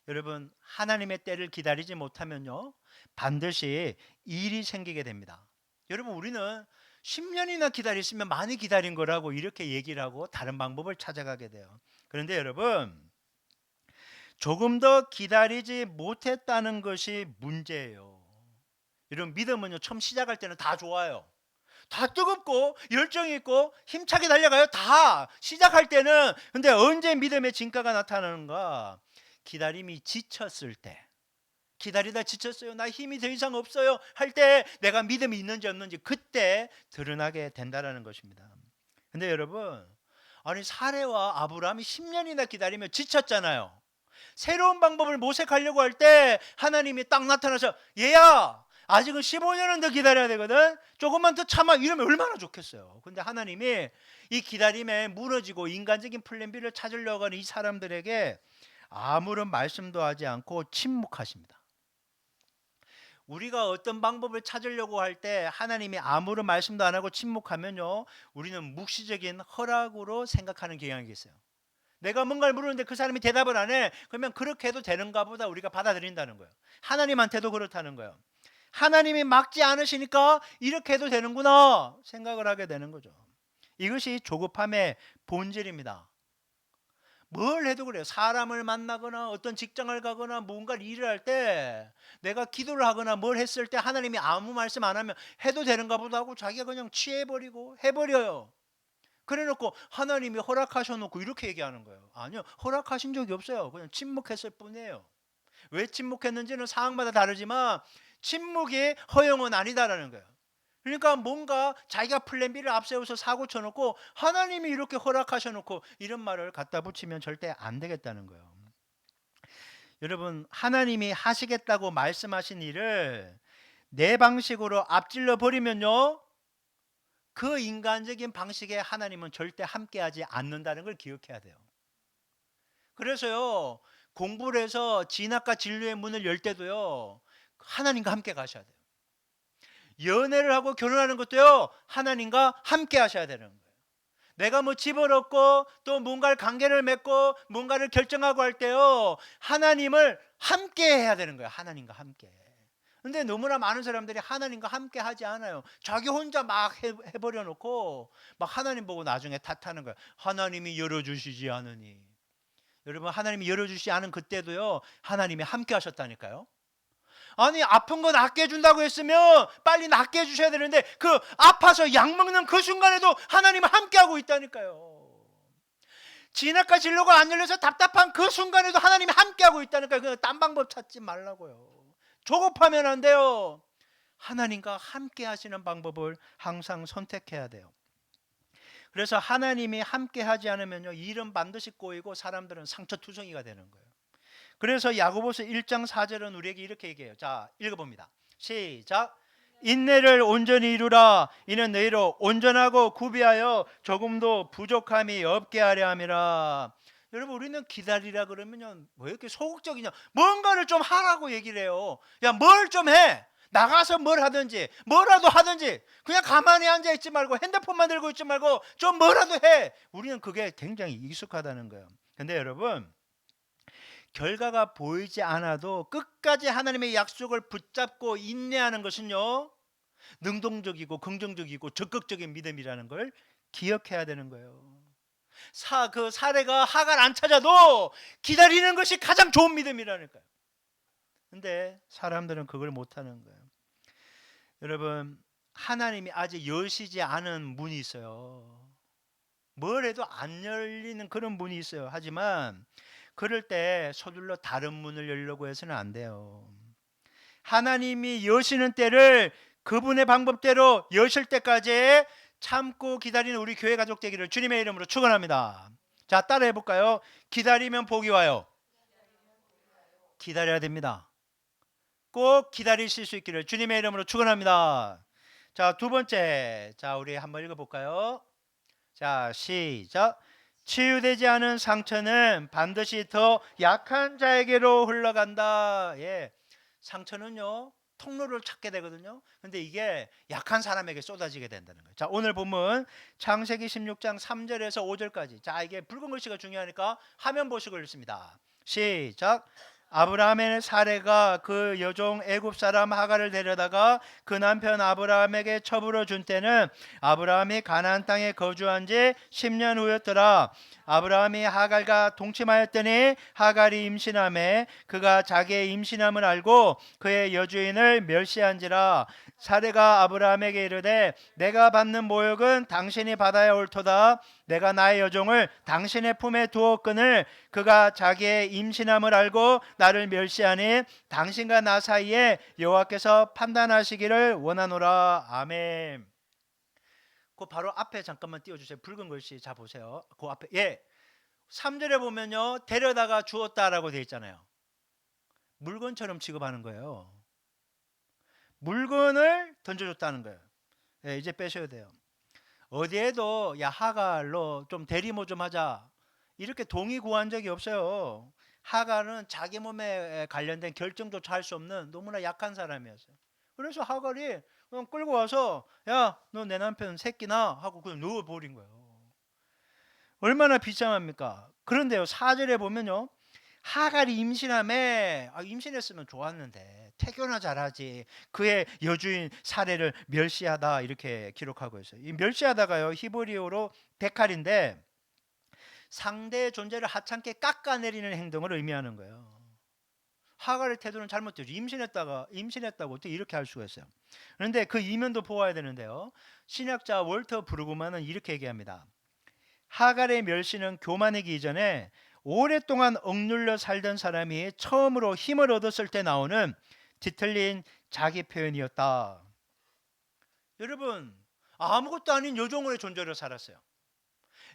여러분, 하나님의 때를 기다리지 못하면요, 반드시 일이 생기게 됩니다. 여러분, 우리는 10년이나 기다렸으면 많이 기다린 거라고 이렇게 얘기를 하고 다른 방법을 찾아가게 돼요. 그런데 여러분, 조금 더 기다리지 못했다는 것이 문제예요. 여러분, 믿음은요, 처음 시작할 때는 다 좋아요. 다 뜨겁고 열정이 있고 힘차게 달려가요. 다 시작할 때는. 근데 언제 믿음의 진가가 나타나는가? 기다림이 지쳤을 때. 기다리다 지쳤어요, 나 힘이 더 이상 없어요 할 때 내가 믿음이 있는지 없는지 그때 드러나게 된다는 것입니다. 근데 여러분, 아니 사레와 아브라함이 10년이나 기다리며 지쳤잖아요. 새로운 방법을 모색하려고 할 때 하나님이 딱 나타나서, 얘야 아직은 15년은 더 기다려야 되거든, 조금만 더 참아, 이러면 얼마나 좋겠어요. 근데 하나님이 이 기다림에 무너지고 인간적인 플랜 B를 찾으려고 하는 이 사람들에게 아무런 말씀도 하지 않고 침묵하십니다. 우리가 어떤 방법을 찾으려고 할 때 하나님이 아무런 말씀도 안 하고 침묵하면요, 우리는 묵시적인 허락으로 생각하는 경향이 있어요. 내가 뭔가를 물었는데 그 사람이 대답을 안 해. 그러면 그렇게 해도 되는가 보다 우리가 받아들인다는 거예요. 하나님한테도 그렇다는 거예요. 하나님이 막지 않으시니까 이렇게 해도 되는구나 생각을 하게 되는 거죠. 이것이 조급함의 본질입니다. 뭘 해도 그래요. 사람을 만나거나 어떤 직장을 가거나 뭔가를 일을 할 때 내가 기도를 하거나 뭘 했을 때 하나님이 아무 말씀 안 하면 해도 되는가 보다 하고 자기가 그냥 취해버리고 해버려요. 그래 놓고 하나님이 허락하셔 놓고 이렇게 얘기하는 거예요. 아니요, 허락하신 적이 없어요. 그냥 침묵했을 뿐이에요. 왜 침묵했는지는 상황마다 다르지만 침묵이 허용은 아니다라는 거예요. 그러니까 뭔가 자기가 플랜 B를 앞세워서 사고 쳐놓고 하나님이 이렇게 허락하셔놓고 이런 말을 갖다 붙이면 절대 안 되겠다는 거예요. 여러분, 하나님이 하시겠다고 말씀하신 일을 내 방식으로 앞질러 버리면요, 그 인간적인 방식에 하나님은 절대 함께하지 않는다는 걸 기억해야 돼요. 그래서요, 공부를 해서 진학과 진로의 문을 열 때도요, 하나님과 함께 가셔야 돼요. 연애를 하고 결혼하는 것도요, 하나님과 함께 하셔야 되는 거예요. 내가 뭐 집을 얻고 또 뭔가를 관계를 맺고 뭔가를 결정하고 할 때요, 하나님을 함께 해야 되는 거예요. 하나님과 함께. 근데 너무나 많은 사람들이 하나님과 함께 하지 않아요. 자기 혼자 막 해버려 놓고 막 하나님 보고 나중에 탓하는 거예요. 하나님이 열어주시지 않으니. 여러분, 하나님이 열어주시지 않은 그때도요, 하나님이 함께 하셨다니까요. 아니 아픈 거 낫게 해준다고 했으면 빨리 낫게 해주셔야 되는데 그 아파서 약 먹는 그 순간에도 하나님은 함께하고 있다니까요. 진학과 진로가 안 열려서 답답한 그 순간에도 하나님이 함께하고 있다니까요. 그냥 딴 방법 찾지 말라고요. 조급하면 안 돼요. 하나님과 함께 하시는 방법을 항상 선택해야 돼요. 그래서 하나님이 함께 하지 않으면요, 일은 반드시 꼬이고 사람들은 상처투성이가 되는 거예요. 그래서 야고보서 1장 4절은 우리에게 이렇게 얘기해요. 자, 읽어봅니다. 시작. 인내를 온전히 이루라. 이는 너희로 온전하고 구비하여 조금도 부족함이 없게 하려 함이라. 여러분, 우리는 기다리라 그러면요, 왜 이렇게 소극적이냐, 뭔가를 좀 하라고 얘기를 해요. 야, 뭘 좀 해. 나가서 뭘 하든지 뭐라도 하든지 그냥 가만히 앉아 있지 말고 핸드폰만 들고 있지 말고 좀 뭐라도 해. 우리는 그게 굉장히 익숙하다는 거예요. 근데 여러분, 결과가 보이지 않아도 끝까지 하나님의 약속을 붙잡고 인내하는 것은요, 능동적이고 긍정적이고 적극적인 믿음이라는 걸 기억해야 되는 거예요. 그 사례가 하갈 안 찾아도 기다리는 것이 가장 좋은 믿음이라니까요. 근데 사람들은 그걸 못하는 거예요. 여러분, 하나님이 아직 여시지 않은 문이 있어요. 뭘 해도 안 열리는 그런 문이 있어요. 하지만 그럴 때 서둘러 다른 문을 열려고 해서는 안 돼요. 하나님이 여시는 때를 그분의 방법대로 여실 때까지 참고 기다리는 우리 교회 가족 되기를 주님의 이름으로 축원합니다. 자, 따라해 볼까요? 기다리면 복이 와요. 기다려야 됩니다. 꼭 기다리실 수 있기를 주님의 이름으로 축원합니다. 자, 두 번째, 자 우리 한번 읽어볼까요? 자, 시작. 치유되지 않은 상처는 반드시 더 약한 자에게로 흘러간다. 예, 상처는요, 통로를 찾게 되거든요. 근데 이게 약한 사람에게 쏟아지게 된다는 거예요. 자, 오늘 본문 창세기 16장 3절에서 5절까지. 자, 이게 붉은 글씨가 중요하니까 화면 보시고 읽습니다. 시작. 아브라함의 사례가 그 여종 애굽 사람 하갈을 데려다가 그 남편 아브라함에게 처부로 준 때는 아브라함이 가나안 땅에 거주한 지 10년 후였더라. 아브라함이 하갈과 동침하였더니 하갈이 임신하매 그가 자기의 임신함을 알고 그의 여주인을 멸시한지라. 사례가 아브라함에게 이르되 내가 받는 모욕은 당신이 받아야 옳도다. 내가 나의 여종을 당신의 품에 두었거늘 그가 자기의 임신함을 알고 나를 멸시하니 당신과 나 사이에 여호와께서 판단하시기를 원하노라. 아멘. 그 바로 앞에 잠깐만 띄워주세요. 붉은 글씨 자 보세요. 그 앞에 3절에 보면요, 데려다가 주었다라고 되어 있잖아요. 물건처럼 취급하는 거예요. 물건을 던져줬다는 거예요. 이제 빼셔야 돼요. 어디에도 야 하갈로 좀 대리모 좀 하자 이렇게 동의 구한 적이 없어요. 하갈은 자기 몸에 관련된 결정조차 할 수 없는 너무나 약한 사람이었어요. 그래서 하갈이 그냥 끌고 와서 야 너 내 남편 새끼나 하고 그냥 누워버린 거예요. 얼마나 비참합니까? 그런데요 4절에 보면요, 하갈이 임신함에 임신했으면 좋았는데 태교나 잘하지 그의 여주인 사례를 멸시하다 이렇게 기록하고 있어요. 이 멸시하다가요 히브리어로 데칼인데 상대의 존재를 하찮게 깎아내리는 행동을 의미하는 거예요. 하갈의 태도는 잘못되죠. 임신했다고 어떻게 이렇게 할 수가 있어요. 그런데 그 이면도 보아야 되는데요, 신학자 월터 브루그만은 이렇게 얘기합니다. 하갈의 멸시는 교만이기 이전에 오랫동안 억눌려 살던 사람이 처음으로 힘을 얻었을 때 나오는 뒤틀린 자기 표현이었다. 여러분, 아무것도 아닌 여종의 존재로 살았어요.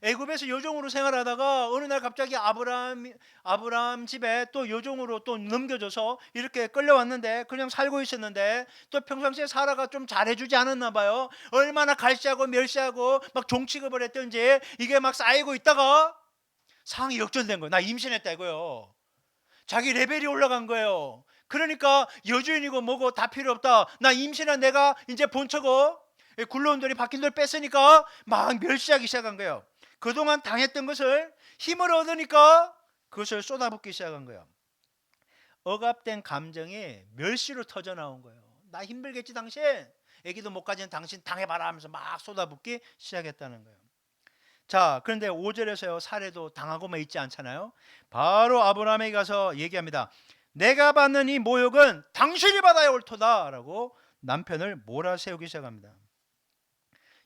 애굽에서 여종으로 생활하다가 어느 날 갑자기 아브라함 집에 또 여종으로 또 넘겨져서 이렇게 끌려왔는데 그냥 살고 있었는데 또 평상시에 사라가 좀 잘해주지 않았나 봐요. 얼마나 갈시하고 멸시하고 막 종취급을 했던지 이게 막 쌓이고 있다가 상황이 역전된 거예요. 나 임신했다 이거요. 자기 레벨이 올라간 거예요. 그러니까 여주인이고 뭐고 다 필요 없다. 나 임신한 내가 이제 본처고 굴러온 돌이 박힌 돌 뺐으니까 막 멸시하기 시작한 거예요. 그동안 당했던 것을 힘을 얻으니까 그것을 쏟아붓기 시작한 거예요. 억압된 감정이 멸시로 터져 나온 거예요. 나 힘들겠지 당신. 애기도 못 가진 당신 당해봐라 하면서 막 쏟아붓기 시작했다는 거예요. 자, 그런데 5절에서요 사례도 당하고만 있지 않잖아요. 바로 아브라함에게 가서 얘기합니다. 내가 받는 이 모욕은 당신이 받아야 옳도다 라고 남편을 몰아세우기 시작합니다.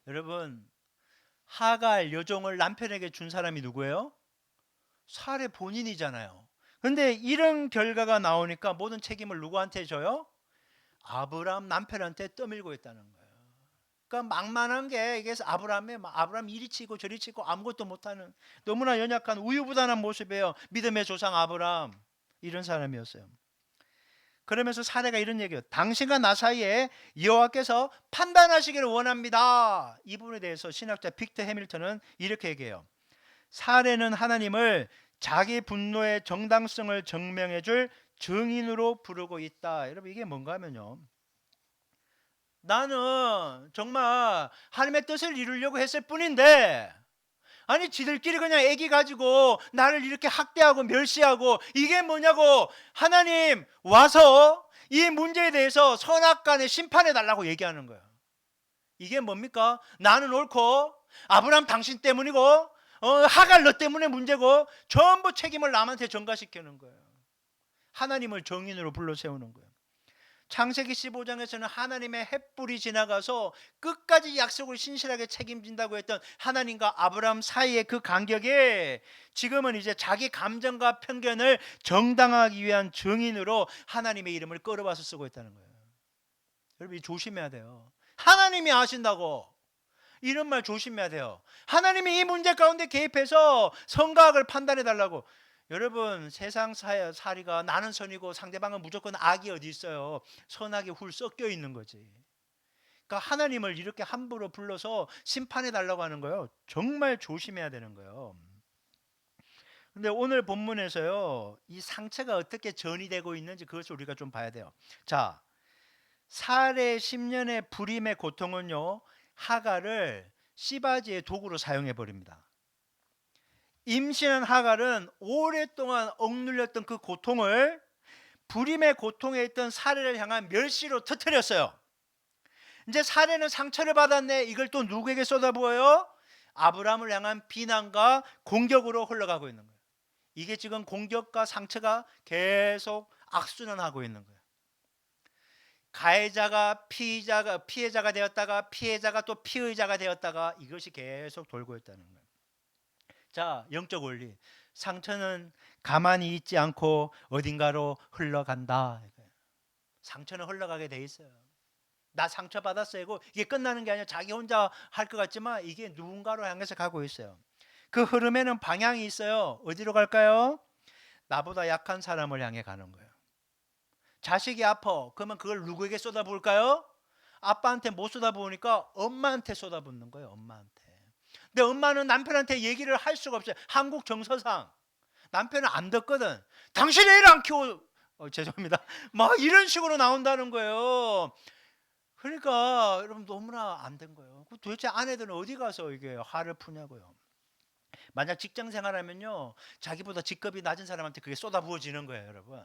여러분, 하갈 여종을 남편에게 준 사람이 누구예요? 사례 본인이잖아요. 그런데 이런 결과가 나오니까 모든 책임을 누구한테 줘요? 아브라함 남편한테 떠밀고 있다는 거예요. 그러니까 막만한 게 이게 아브라함 이리 치고 저리 치고 아무것도 못하는 너무나 연약한 우유부단한 모습이에요. 믿음의 조상 아브라함 이런 사람이었어요. 그러면서 사례가 이런 얘기예요. 당신과 나 사이에 여호와께서 판단하시기를 원합니다. 이 부분에 대해서 신학자 빅터 해밀턴은 이렇게 얘기해요. 사례는 하나님을 자기 분노의 정당성을 증명해 줄 증인으로 부르고 있다. 여러분 이게 뭔가 하면요, 나는 정말 하나님의 뜻을 이루려고 했을 뿐인데 아니 지들끼리 그냥 애기 가지고 나를 이렇게 학대하고 멸시하고 이게 뭐냐고 하나님 와서 이 문제에 대해서 선악간에 심판해 달라고 얘기하는 거예요. 이게 뭡니까? 나는 옳고 아브라함 당신 때문이고 하갈 너 때문에 문제고 전부 책임을 남한테 전가시키는 거예요. 하나님을 정인으로 불러 세우는 거예요. 창세기 15장에서는 하나님의 횃불이 지나가서 끝까지 약속을 신실하게 책임진다고 했던 하나님과 아브라함 사이의 그 간격에 지금은 이제 자기 감정과 편견을 정당하기 위한 증인으로 하나님의 이름을 끌어와서 쓰고 있다는 거예요. 여러분 조심해야 돼요. 하나님이 아신다고 이런 말 조심해야 돼요. 하나님이 이 문제 가운데 개입해서 선과악을 판단해 달라고. 여러분 세상 살이가 나는 선이고 상대방은 무조건 악이 어디 있어요. 선악이 훌 섞여 있는 거지. 그러니까 하나님을 이렇게 함부로 불러서 심판해 달라고 하는 거예요. 정말 조심해야 되는 거예요. 근데 오늘 본문에서요 이 상처가 어떻게 전이되고 있는지 그것을 우리가 좀 봐야 돼요. 자, 사례 10년의 불임의 고통은요 하갈을 씨바지의 도구로 사용해 버립니다. 임신한 하갈은 오랫동안 억눌렸던 그 고통을 불임의 고통에 있던 사례를 향한 멸시로 터뜨렸어요. 이제 사례는 상처를 받았네. 이걸 또 누구에게 쏟아부어요? 아브라함을 향한 비난과 공격으로 흘러가고 있는 거예요. 이게 지금 공격과 상처가 계속 악순환하고 있는 거예요. 가해자가 피해자가 되었다가 피해자가 또 피의자가 되었다가 이것이 계속 돌고 있다는 거예요. 자, 영적 원리. 상처는 가만히 있지 않고 어딘가로 흘러간다. 상처는 흘러가게 돼 있어요. 나 상처 받았어요. 이게 끝나는 게 아니라 자기 혼자 할 것 같지만 이게 누군가로 향해서 가고 있어요. 그 흐름에는 방향이 있어요. 어디로 갈까요? 나보다 약한 사람을 향해 가는 거예요. 자식이 아파. 그러면 그걸 누구에게 쏟아부을까요? 아빠한테 못 쏟아부으니까 엄마한테 쏟아붓는 거예요. 엄마한테. 근데 엄마는 남편한테 얘기를 할 수가 없어요. 한국 정서상 남편은 안 듣거든. 당신이 애를 안 키워. 죄송합니다. 막 이런 식으로 나온다는 거예요. 그러니까 여러분 너무나 안 된 거예요. 도대체 아내들은 어디 가서 이게 화를 푸냐고요. 만약 직장 생활하면요, 자기보다 직급이 낮은 사람한테 그게 쏟아부어지는 거예요, 여러분.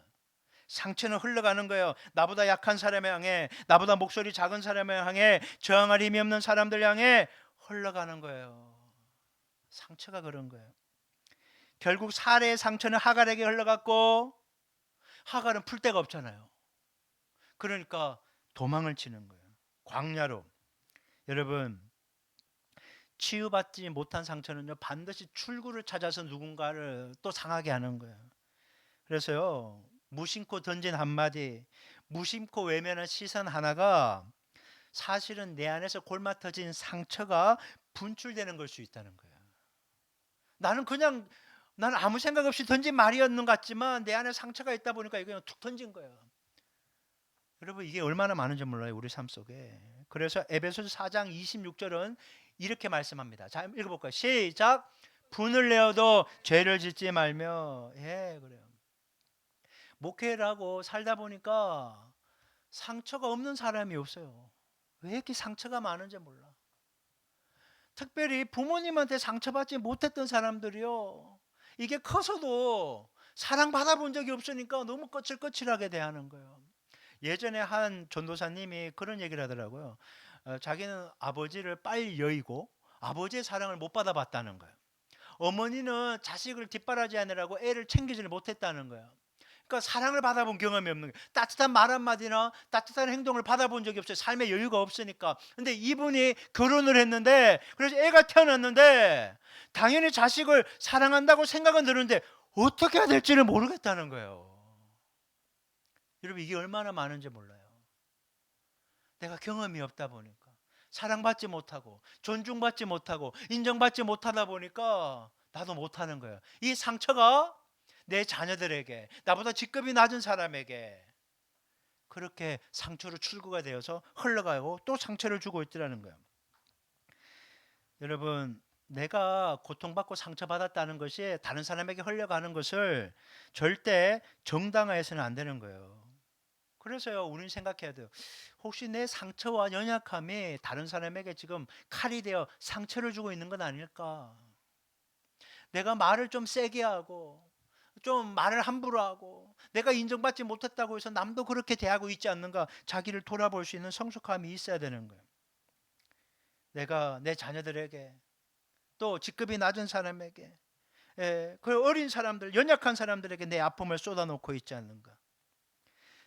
상처는 흘러가는 거예요. 나보다 약한 사람을 향해, 나보다 목소리 작은 사람을 향해, 저항할 힘이 없는 사람들 향해 흘러가는 거예요. 상처가 그런 거예요. 결국 사례의 상처는 하갈에게 흘러갔고, 하갈은 풀 데가 없잖아요. 그러니까 도망을 치는 거예요. 광야로. 여러분, 치유받지 못한 상처는요, 반드시 출구를 찾아서 누군가를 또 상하게 하는 거예요. 그래서요, 무심코 던진 한마디, 무심코 외면한 시선 하나가 사실은 내 안에서 골마터진 상처가 분출되는 걸 수 있다는 거예요. 나는 아무 생각 없이 던진 말이었는 것 같지만 내 안에 상처가 있다 보니까 이거 그냥 툭 던진 거예요. 여러분, 이게 얼마나 많은지 몰라요, 우리 삶 속에. 그래서 에베소서 4장 26절은 이렇게 말씀합니다. 자, 읽어볼까요? 시작. 분을 내어도 죄를 짓지 말며. 예, 그래요. 목회를 하고 살다 보니까 상처가 없는 사람이 없어요. 왜 이렇게 상처가 많은지 몰라. 특별히 부모님한테 상처받지 못했던 사람들이요, 이게 커서도 사랑받아 본 적이 없으니까 너무 거칠거칠하게 대하는 거예요. 예전에 한 전도사님이 그런 얘기를 하더라고요. 자기는 아버지를 빨리 여의고 아버지의 사랑을 못 받아봤다는 거예요. 어머니는 자식을 뒷바라지하느라고 애를 챙기지를 못했다는 거예요. 그러니까 사랑을 받아본 경험이 없는 거예요. 따뜻한 말 한마디나 따뜻한 행동을 받아본 적이 없어요. 삶의 여유가 없으니까. 근데 이분이 결혼을 했는데, 그래서 애가 태어났는데 당연히 자식을 사랑한다고 생각은 드는데 어떻게 해야 될지를 모르겠다는 거예요. 여러분, 이게 얼마나 많은지 몰라요. 내가 경험이 없다 보니까, 사랑받지 못하고 존중받지 못하고 인정받지 못하다 보니까 나도 못하는 거예요. 이 상처가 내 자녀들에게, 나보다 직급이 낮은 사람에게 그렇게 상처로 출구가 되어서 흘러가고 또 상처를 주고 있더라는 거예요. 여러분, 내가 고통받고 상처받았다는 것이 다른 사람에게 흘러가는 것을 절대 정당화해서는 안 되는 거예요. 그래서요, 우리는 생각해야 돼요. 혹시 내 상처와 연약함이 다른 사람에게 지금 칼이 되어 상처를 주고 있는 건 아닐까? 내가 말을 좀 세게 하고 좀 말을 함부로 하고 내가 인정받지 못했다고 해서 남도 그렇게 대하고 있지 않는가? 자기를 돌아볼 수 있는 성숙함이 있어야 되는 거예요. 내가 내 자녀들에게, 또 직급이 낮은 사람에게, 그 어린 사람들, 연약한 사람들에게 내 아픔을 쏟아놓고 있지 않는가?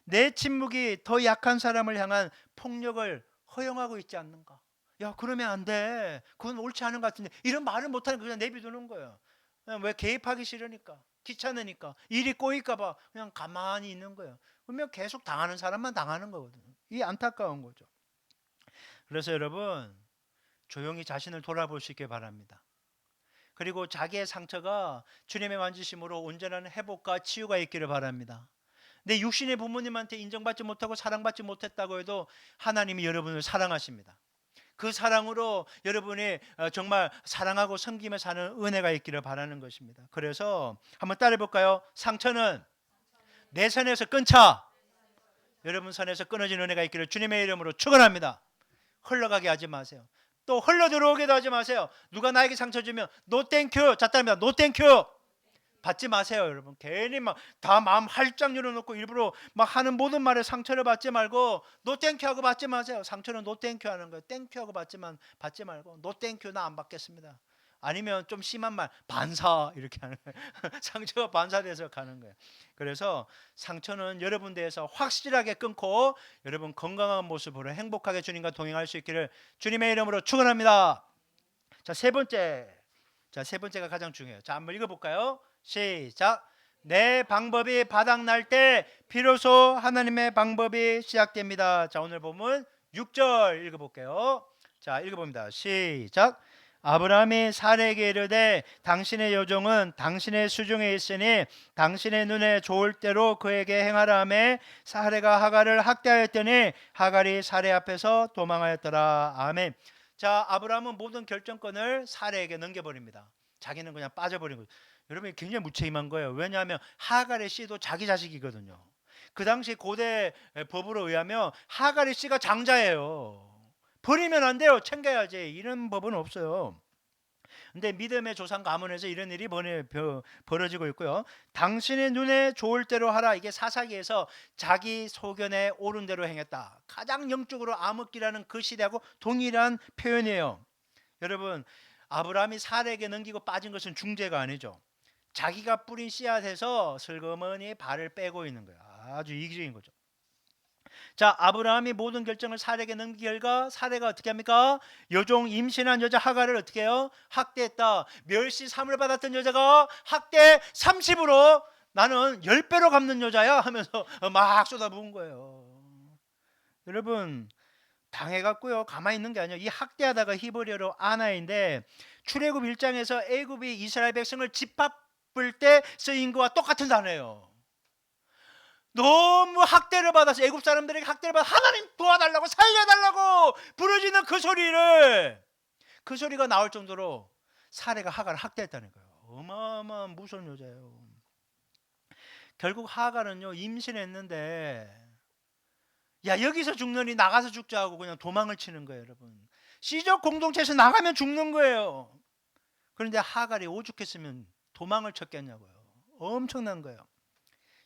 내 침묵이 더 약한 사람을 향한 폭력을 허용하고 있지 않는가? 야, 그러면 안 돼. 그건 옳지 않은 것 같은데. 이런 말을 못하는 거 그냥 내비두는 거예요. 왜? 개입하기 싫으니까, 귀찮으니까, 일이 꼬일까 봐 그냥 가만히 있는 거예요. 그러면 계속 당하는 사람만 당하는 거거든요. 이게 안타까운 거죠. 그래서 여러분, 조용히 자신을 돌아볼 수 있길 바랍니다. 그리고 자기의 상처가 주님의 만지심으로 온전한 회복과 치유가 있기를 바랍니다. 내 육신의 부모님한테 인정받지 못하고 사랑받지 못했다고 해도 하나님이 여러분을 사랑하십니다. 그 사랑으로 여러분이 정말 사랑하고 섬기며 사는 은혜가 있기를 바라는 것입니다. 그래서 한번 따라해 볼까요? 상처는 내 선에서 끊자. 여러분 선에서 끊어진 은혜가 있기를 주님의 이름으로 축원합니다. 흘러가게 하지 마세요. 또 흘러 들어오게도 하지 마세요. 누가 나에게 상처 주면 노 땡큐. 자, 따릅니다. 노 땡큐. 받지 마세요, 여러분. 괜히 막 다 마음 활짝 열어놓고 일부러 막 하는 모든 말에 상처를 받지 말고 노 땡큐 하고 받지 마세요. 상처는 노 땡큐 하는 거예요. 땡큐 하고 받지 말고 노 땡큐 나 안 받겠습니다. 아니면 좀 심한 말 반사 이렇게 하는 거예요. 상처가 반사돼서 가는 거예요. 그래서 상처는 여러분 대해서 확실하게 끊고 여러분 건강한 모습으로 행복하게 주님과 동행할 수 있기를 주님의 이름으로 축원합니다. 자, 세 번째. 자, 세 번째가 가장 중요해요. 자, 한번 읽어볼까요? 시작. 내 방법이 바닥날 때 비로소 하나님의 방법이 시작됩니다. 자, 오늘 보면 6절 읽어볼게요. 자, 읽어봅니다. 시작. 아브라함이 사레에게 이르되 당신의 여종은 당신의 수중에 있으니 당신의 눈에 좋을 대로 그에게 행하라 하매 사레가 하갈을 학대하였더니 하갈이 사레 앞에서 도망하였더라. 아멘. 자, 아브라함은 모든 결정권을 사레에게 넘겨버립니다. 자기는 그냥 빠져버린 거죠. 여러분 굉장히 무책임한 거예요. 왜냐하면 하갈의 씨도 자기 자식이거든요. 그 당시 고대 법으로 의하면 하갈의 씨가 장자예요. 버리면 안 돼요. 챙겨야지. 이런 법은 없어요. 근데 믿음의 조상 가문에서 이런 일이 벌어지고 있고요. 당신의 눈에 좋을 대로 하라. 이게 사사기에서 자기 소견에 옳은 대로 행했다. 가장 영적으로 암흑기라는 그 시대하고 동일한 표현이에요. 여러분 아브라함이 사레에게 넘기고 빠진 것은 중재가 아니죠. 자기가 뿌린 씨앗에서 슬그머니 발을 빼고 있는 거예요. 아주 이기적인 거죠. 자, 아브라함이 모든 결정을 사레에게 넘긴 결과 사레가 어떻게 합니까? 여종 임신한 여자 하갈을 어떻게 해요? 학대했다. 멸시 삼을 받았던 여자가 학대 30으로 나는 10배로 갚는 여자야 하면서 막 쏟아부은 거예요. 여러분 당해갖고요 가만히 있는 게 아니에요. 이 학대하다가 히브리어로 아나인데 출애굽 1장에서 애굽이 이스라엘 백성을 짓밟을 때 쓰인 거와 똑같은 단어예요. 너무 학대를 받아서 애굽 사람들에게 학대를 받아 하나님 도와달라고 살려달라고 부르짖는 그 소리가 나올 정도로 사레가 하갈을 학대했다는 거예요. 어마어마한 무서운 여자예요. 결국 하갈은요 임신했는데 야 여기서 죽느니 나가서 죽자 하고 그냥 도망을 치는 거예요. 여러분 시적 공동체에서 나가면 죽는 거예요. 그런데 하갈이 오죽했으면 도망을 쳤겠냐고요. 엄청난 거예요.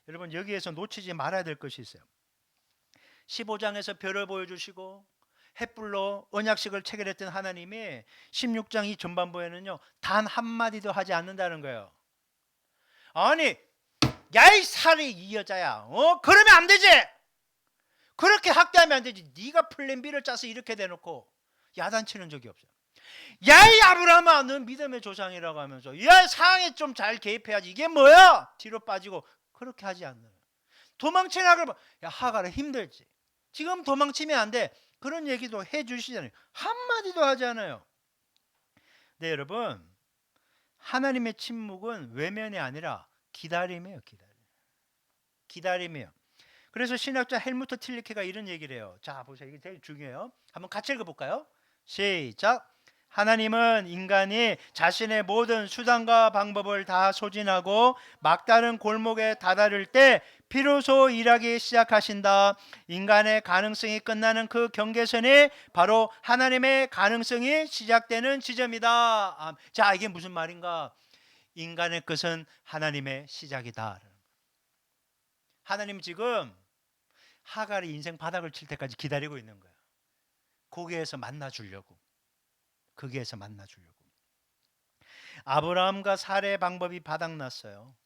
여러분 여기에서 놓치지 말아야 될 것이 있어요. 15장에서 별을 보여주시고 햇불로 언약식을 체결했던 하나님이 16장 이 전반부에는요 단 한마디도 하지 않는다는 거예요. 아니 야이 살이 이 여자야 그러면 안 되지. 그렇게 학대하면 안 되지. 네가 플랜 B를 짜서 이렇게 대놓고 야단치는 적이 없어요. 야이 아브라함아 넌 믿음의 조상이라고 하면서 야 상황에 좀 잘 개입해야지. 이게 뭐야? 뒤로 빠지고 그렇게 하지 않는. 도망치는 하갈 야 하갈은 힘들지. 지금 도망치면 안 돼. 그런 얘기도 해주시잖아요. 한마디도 하지 않아요. 네 여러분 하나님의 침묵은 외면이 아니라 기다림이에요. 기다림이에요. 그래서 신학자 헬무트 틸리케가 이런 얘기를 해요. 자 보세요. 이게 되게 중요해요. 한번 같이 읽어볼까요? 시작. 하나님은 인간이 자신의 모든 수단과 방법을 다 소진하고 막다른 골목에 다다를 때 비로소 일하기 시작하신다. 인간의 가능성이 끝나는 그 경계선이 바로 하나님의 가능성이 시작되는 지점이다. 자 이게 무슨 말인가? 인간의 끝은 하나님의 시작이다. 하나님 지금 하갈이 인생 바닥을 칠 때까지 기다리고 있는 거예요. 거기에서 만나주려고. 아브라함과 사레의 방법이 바닥났어요.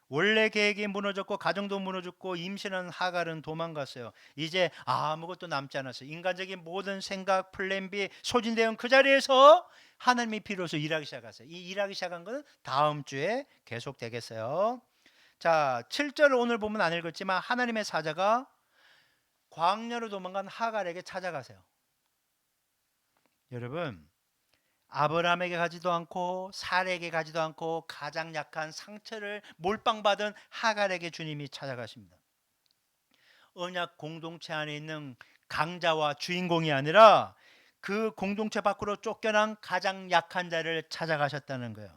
원래 계획이 무너졌고 가정도 무너졌고 임신한 하갈은 도망갔어요. 이제 아무것도 남지 않았어요. 인간적인 모든 생각, 플랜 B 소진되어 그 자리에서 하나님이 비로소 일하기 시작했어요. 이 일하기 시작한 것은 다음 주에 계속되겠어요. 자 7절을 오늘 보면 안 읽었지만 하나님의 사자가 광야로 도망간 하갈에게 찾아가세요. 여러분 아브라함에게 가지도 않고 사레에게 가지도 않고 가장 약한 상처를 몰빵받은 하갈에게 주님이 찾아가십니다. 언약 공동체 안에 있는 강자와 주인공이 아니라 그 공동체 밖으로 쫓겨난 가장 약한 자를 찾아가셨다는 거예요.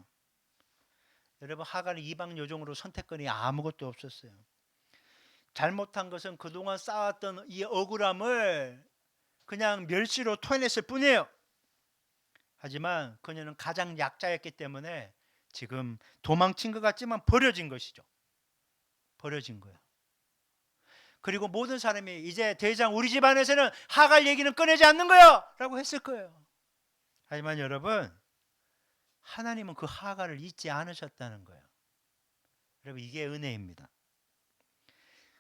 여러분 하갈은 이방 여종으로 선택권이 아무것도 없었어요. 잘못한 것은 그동안 쌓았던 이 억울함을 그냥 멸시로 토해냈을 뿐이에요. 하지만 그녀는 가장 약자였기 때문에 지금 도망친 것 같지만 버려진 것이죠. 버려진 거예요. 그리고 모든 사람이 이제 더 이상 우리 집안에서는 하갈 얘기는 꺼내지 않는 거야 라고 했을 거예요. 하지만 여러분, 하나님은 그 하갈을 잊지 않으셨다는 거예요. 여러분, 이게 은혜입니다.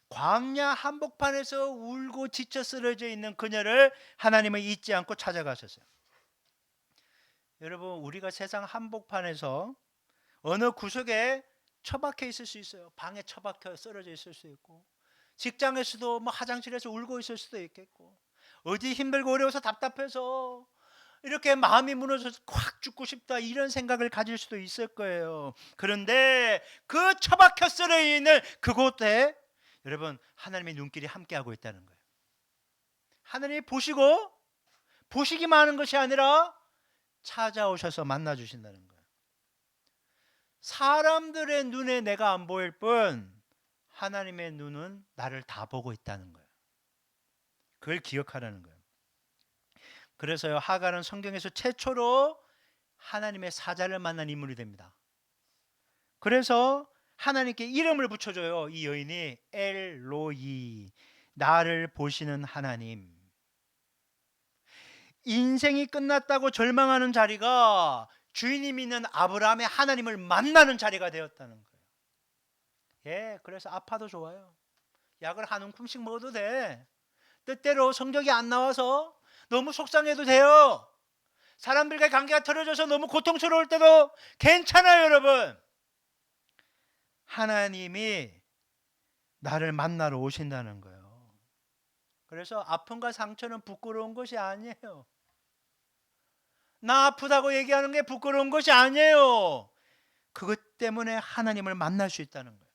광야 한복판에서 울고 지쳐 쓰러져 있는 그녀를 하나님은 잊지 않고 찾아가셨어요. 여러분, 우리가 세상 한복판에서 어느 구석에 처박혀 있을 수 있어요. 방에 처박혀 쓰러져 있을 수 있고, 직장에서도 뭐 화장실에서 울고 있을 수도 있겠고, 어디 힘들고 어려워서 답답해서 이렇게 마음이 무너져서 확 죽고 싶다 이런 생각을 가질 수도 있을 거예요. 그런데 그 처박혀 쓰러 있는 그곳에 여러분, 하나님의 눈길이 함께하고 있다는 거예요. 하나님이 보시기만 하는 것이 아니라 찾아오셔서 만나주신다는 거예요. 사람들의 눈에 내가 안 보일 뿐 하나님의 눈은 나를 다 보고 있다는 거예요. 그걸 기억하라는 거예요. 그래서요, 하갈은 성경에서 최초로 하나님의 사자를 만난 인물이 됩니다. 그래서 하나님께 이름을 붙여줘요. 이 여인이 엘로이, 나를 보시는 하나님. 인생이 끝났다고 절망하는 자리가 주인이 있는 아브라함의 하나님을 만나는 자리가 되었다는 거예요. 예, 그래서 아파도 좋아요. 약을 한 움큼씩 먹어도 돼. 때때로 성적이 안 나와서 너무 속상해도 돼요. 사람들과의 관계가 틀어져서 너무 고통스러울 때도 괜찮아요, 여러분. 하나님이 나를 만나러 오신다는 거예요. 그래서 아픔과 상처는 부끄러운 것이 아니에요. 나 아프다고 얘기하는 게 부끄러운 것이 아니에요. 그것 때문에 하나님을 만날 수 있다는 거예요.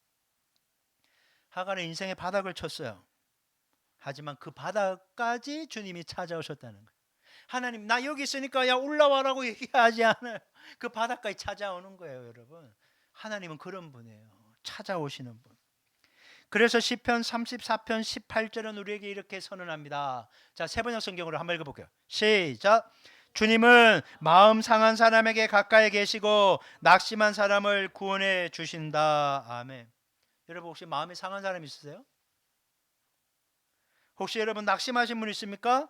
하갈은 인생의 바닥을 쳤어요. 하지만 그 바닥까지 주님이 찾아오셨다는 거예요. 하나님, 나 여기 있으니까 야 올라와라고 얘기하지 않아요. 그 바닥까지 찾아오는 거예요, 여러분. 하나님은 그런 분이에요. 찾아오시는 분. 그래서 시편 34편 18절은 우리에게 이렇게 선언합니다. 자, 세번역 성경으로 한번 읽어볼게요. 시작. 주님은 마음 상한 사람에게 가까이 계시고 낙심한 사람을 구원해 주신다. 아멘. 여러분, 혹시 마음이 상한 사람 있으세요? 혹시 여러분 낙심하신 분 있습니까?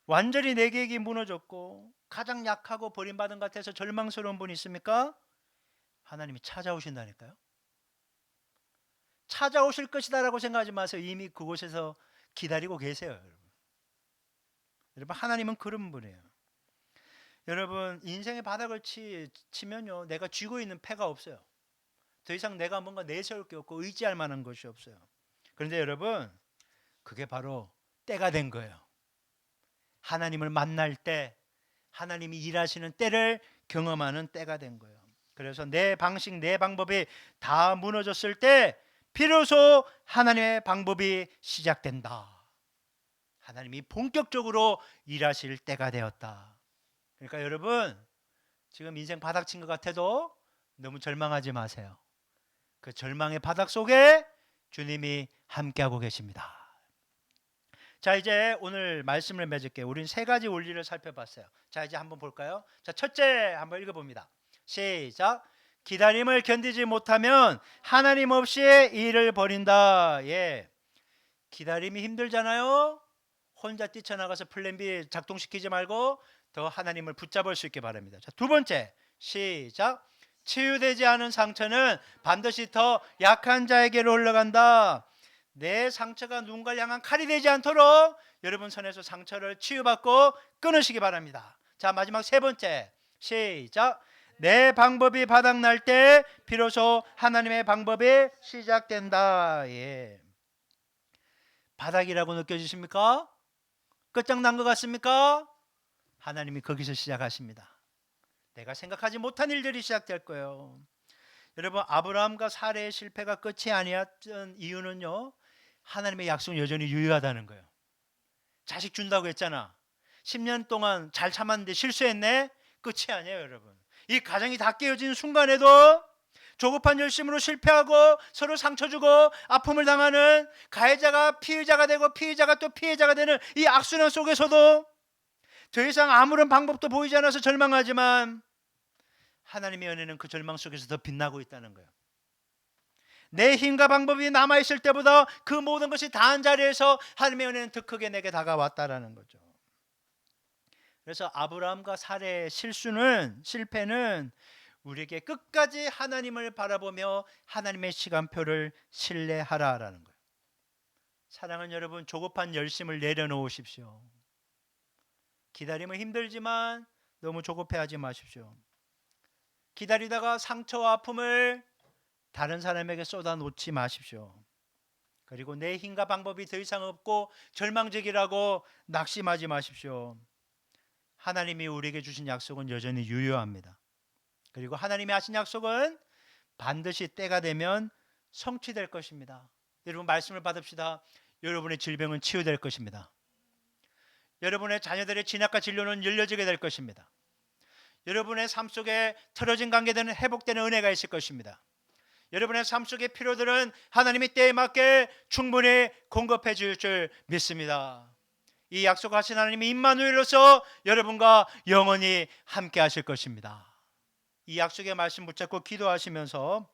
완전히 내 계획이 무너졌고 가장 약하고 버림받은 것 같아서 절망스러운 분 있습니까? 하나님이 찾아오신다니까요. 찾아오실 것이다라고 생각하지 마세요. 이미 그곳에서 기다리고 계세요, 여러분. 여러분, 하나님은 그런 분이에요. 여러분, 인생의 바닥을 치면요, 내가 쥐고 있는 패가 없어요. 더 이상 내가 뭔가 내세울 게 없고 의지할 만한 것이 없어요. 그런데 여러분, 그게 바로 때가 된 거예요. 하나님을 만날 때, 하나님이 일하시는 때를 경험하는 때가 된 거예요. 그래서 내 방식, 내 방법이 다 무너졌을 때 비로소 하나님의 방법이 시작된다. 하나님이 본격적으로 일하실 때가 되었다. 그러니까 여러분, 지금 인생 바닥 친 것 같아도 너무 절망하지 마세요. 그 절망의 바닥 속에 주님이 함께하고 계십니다. 자, 이제 오늘 말씀을 맺을게요. 우린 세 가지 원리를 살펴봤어요. 자, 이제 한번 볼까요? 자, 첫째 한번 읽어봅니다. 시작. 기다림을 견디지 못하면 하나님 없이 일을 벌인다. 예, 기다림이 힘들잖아요. 혼자 뛰쳐나가서 플랜 B 작동시키지 말고 더 하나님을 붙잡을 수 있게 바랍니다. 자, 두 번째, 시작. 치유되지 않은 상처는 반드시 더 약한 자에게로 흘러간다. 내 상처가 누군가를 향한 칼이 되지 않도록 여러분 손에서 상처를 치유받고 끊으시기 바랍니다. 자, 마지막 세 번째, 시작. 내 방법이 바닥날 때 비로소 하나님의 방법이 시작된다. 예. 바닥이라고 느껴지십니까? 끝장난 것 같습니까? 하나님이 거기서 시작하십니다. 내가 생각하지 못한 일들이 시작될 거예요. 여러분, 아브라함과 사레의 실패가 끝이 아니었던 이유는요, 하나님의 약속은 여전히 유효하다는 거예요. 자식 준다고 했잖아. 10년 동안 잘 참았는데 실수했네? 끝이 아니에요, 여러분. 이 가정이 다 깨어진 순간에도 조급한 열심으로 실패하고 서로 상처 주고 아픔을 당하는 가해자가 피의자가 되고 피의자가 또 피해자가 되는 이 악순환 속에서도 더 이상 아무런 방법도 보이지 않아서 절망하지만 하나님의 은혜는 그 절망 속에서 더 빛나고 있다는 거예요. 내 힘과 방법이 남아있을 때보다 그 모든 것이 다한 자리에서 하나님의 은혜는 더 크게 내게 다가왔다라는 거죠. 그래서 아브라함과 사례의 실패는 우리에게 끝까지 하나님을 바라보며 하나님의 시간표를 신뢰하라라는 거예요. 사랑하는 여러분, 조급한 열심을 내려놓으십시오. 기다림은 힘들지만 너무 조급해하지 마십시오. 기다리다가 상처와 아픔을 다른 사람에게 쏟아놓지 마십시오. 그리고 내 힘과 방법이 더 이상 없고 절망적이라고 낙심하지 마십시오. 하나님이 우리에게 주신 약속은 여전히 유효합니다. 그리고 하나님이 하신 약속은 반드시 때가 되면 성취될 것입니다. 여러분, 말씀을 받읍시다. 여러분의 질병은 치유될 것입니다. 여러분의 자녀들의 진학과 진로는 열려지게 될 것입니다. 여러분의 삶 속에 틀어진 관계들은 회복되는 은혜가 있을 것입니다. 여러분의 삶 속의 필요들은 하나님이 때에 맞게 충분히 공급해 줄 줄 믿습니다. 이 약속하신 하나님이 임마누엘로서 여러분과 영원히 함께 하실 것입니다. 이 약속의 말씀 붙잡고 기도하시면서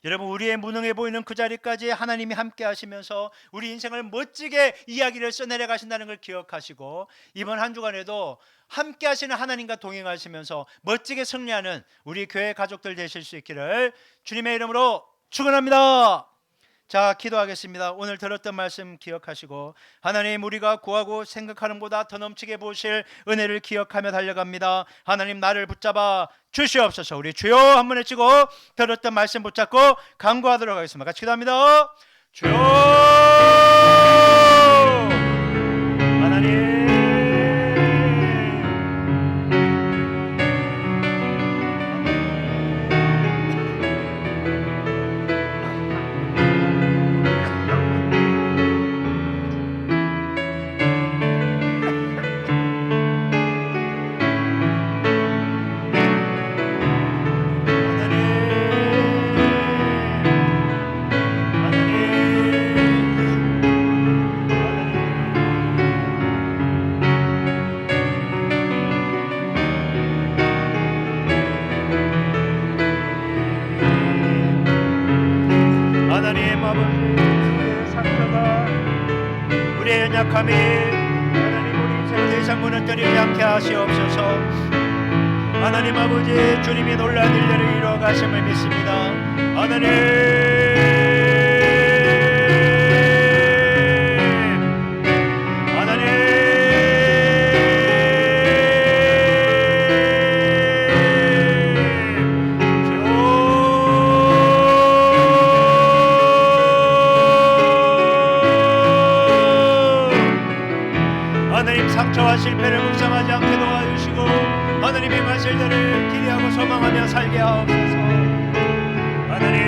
여러분, 우리의 무능해 보이는 그 자리까지 하나님이 함께 하시면서 우리 인생을 멋지게 이야기를 써내려 가신다는 걸 기억하시고, 이번 한 주간에도 함께 하시는 하나님과 동행하시면서 멋지게 승리하는 우리 교회 가족들 되실 수 있기를 주님의 이름으로 축원합니다. 자, 기도하겠습니다. 오늘 들었던 말씀 기억하시고, 하나님, 우리가 구하고 생각하는 보다 더 넘치게 보실 은혜를 기억하며 달려갑니다. 하나님, 나를 붙잡아 주시옵소서. 우리 주여 한번 외치고 들었던 말씀 붙잡고 간구하도록 하겠습니다. 같이 기도합니다. 주여 하나님, 연약함이 하나님 우리 인생을 더 이상 무너뜨리지 않게 하시옵소서. 하나님 아버지, 주님이 놀라운 일들을 이루어 가심을 믿습니다. 하나님, 상처와 실패를 묵상하지 않게 도와주시고 하나님의 말씀들을 기대하고 소망하며 살게 하옵소서. 하나님,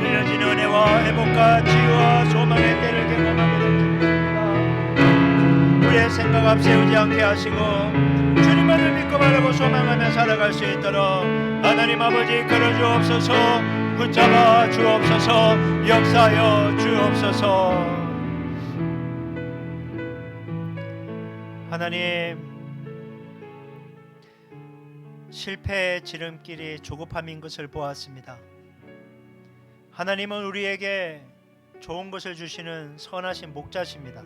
흘려진 은혜와 회복과 치유와 소망의 때를 경험하게 되옵소서. 우리의 생각 앞세우지 않게 하시고 주님만을 믿고 바라고 소망하며 살아갈 수 있도록 하나님 아버지 끌어주옵소서. 붙잡아 주옵소서. 역사하여 주옵소서. 하나님, 실패의 지름길이 조급함인 것을 보았습니다. 하나님은 우리에게 좋은 것을 주시는 선하신 목자십니다.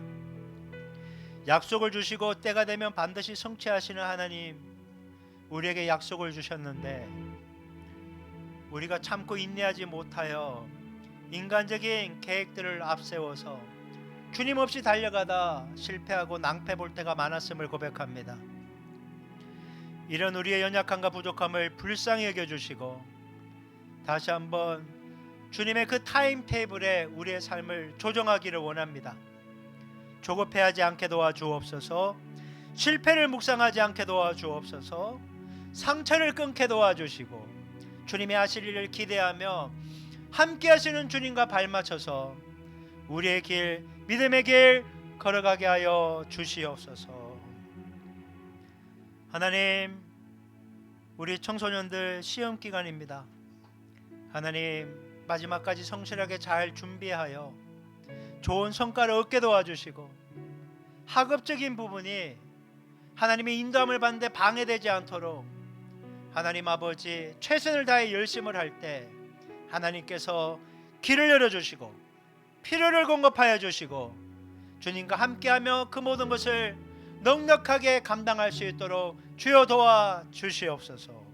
약속을 주시고 때가 되면 반드시 성취하시는 하나님, 우리에게 약속을 주셨는데 우리가 참고 인내하지 못하여 인간적인 계획들을 앞세워서 주님 없이 달려가다 실패하고 낭패 볼 때가 많았음을 고백합니다. 이런 우리의 연약함과 부족함을 불쌍히 여겨주시고 다시 한번 주님의 그 타임테이블에 우리의 삶을 조정하기를 원합니다. 조급해하지 않게 도와주옵소서. 실패를 묵상하지 않게 도와주옵소서. 상처를 끊게 도와주시고 주님이 하실 일을 기대하며 함께 하시는 주님과 발맞춰서 우리의 길, 믿음의 길 걸어가게 하여 주시옵소서. 하나님, 우리 청소년들 시험 기간입니다. 하나님, 마지막까지 성실하게 잘 준비하여 좋은 성과를 얻게 도와주시고 학업적인 부분이 하나님의 인도함을 받는데 방해되지 않도록 하나님 아버지 최선을 다해 열심을 할 때 하나님께서 길을 열어주시고 필요를 공급하여 주시고 주님과 함께하며 그 모든 것을 넉넉하게 감당할 수 있도록 주여 도와 주시옵소서.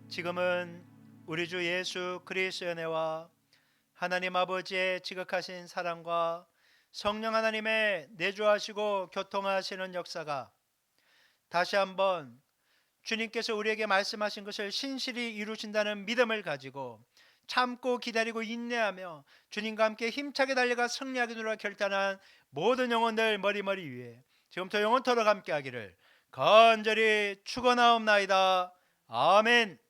지금은 우리 주 예수 그리스도의 은혜와 하나님 아버지의 지극하신 사랑과 성령 하나님의 내주하시고 교통하시는 역사가 다시 한번 주님께서 우리에게 말씀하신 것을 신실히 이루신다는 믿음을 가지고 참고 기다리고 인내하며 주님과 함께 힘차게 달려가 승리하기로 결단한 모든 영혼들 머리머리 위에 지금부터 영원토록 함께 하기를 간절히 축원하옵나이다. 아멘.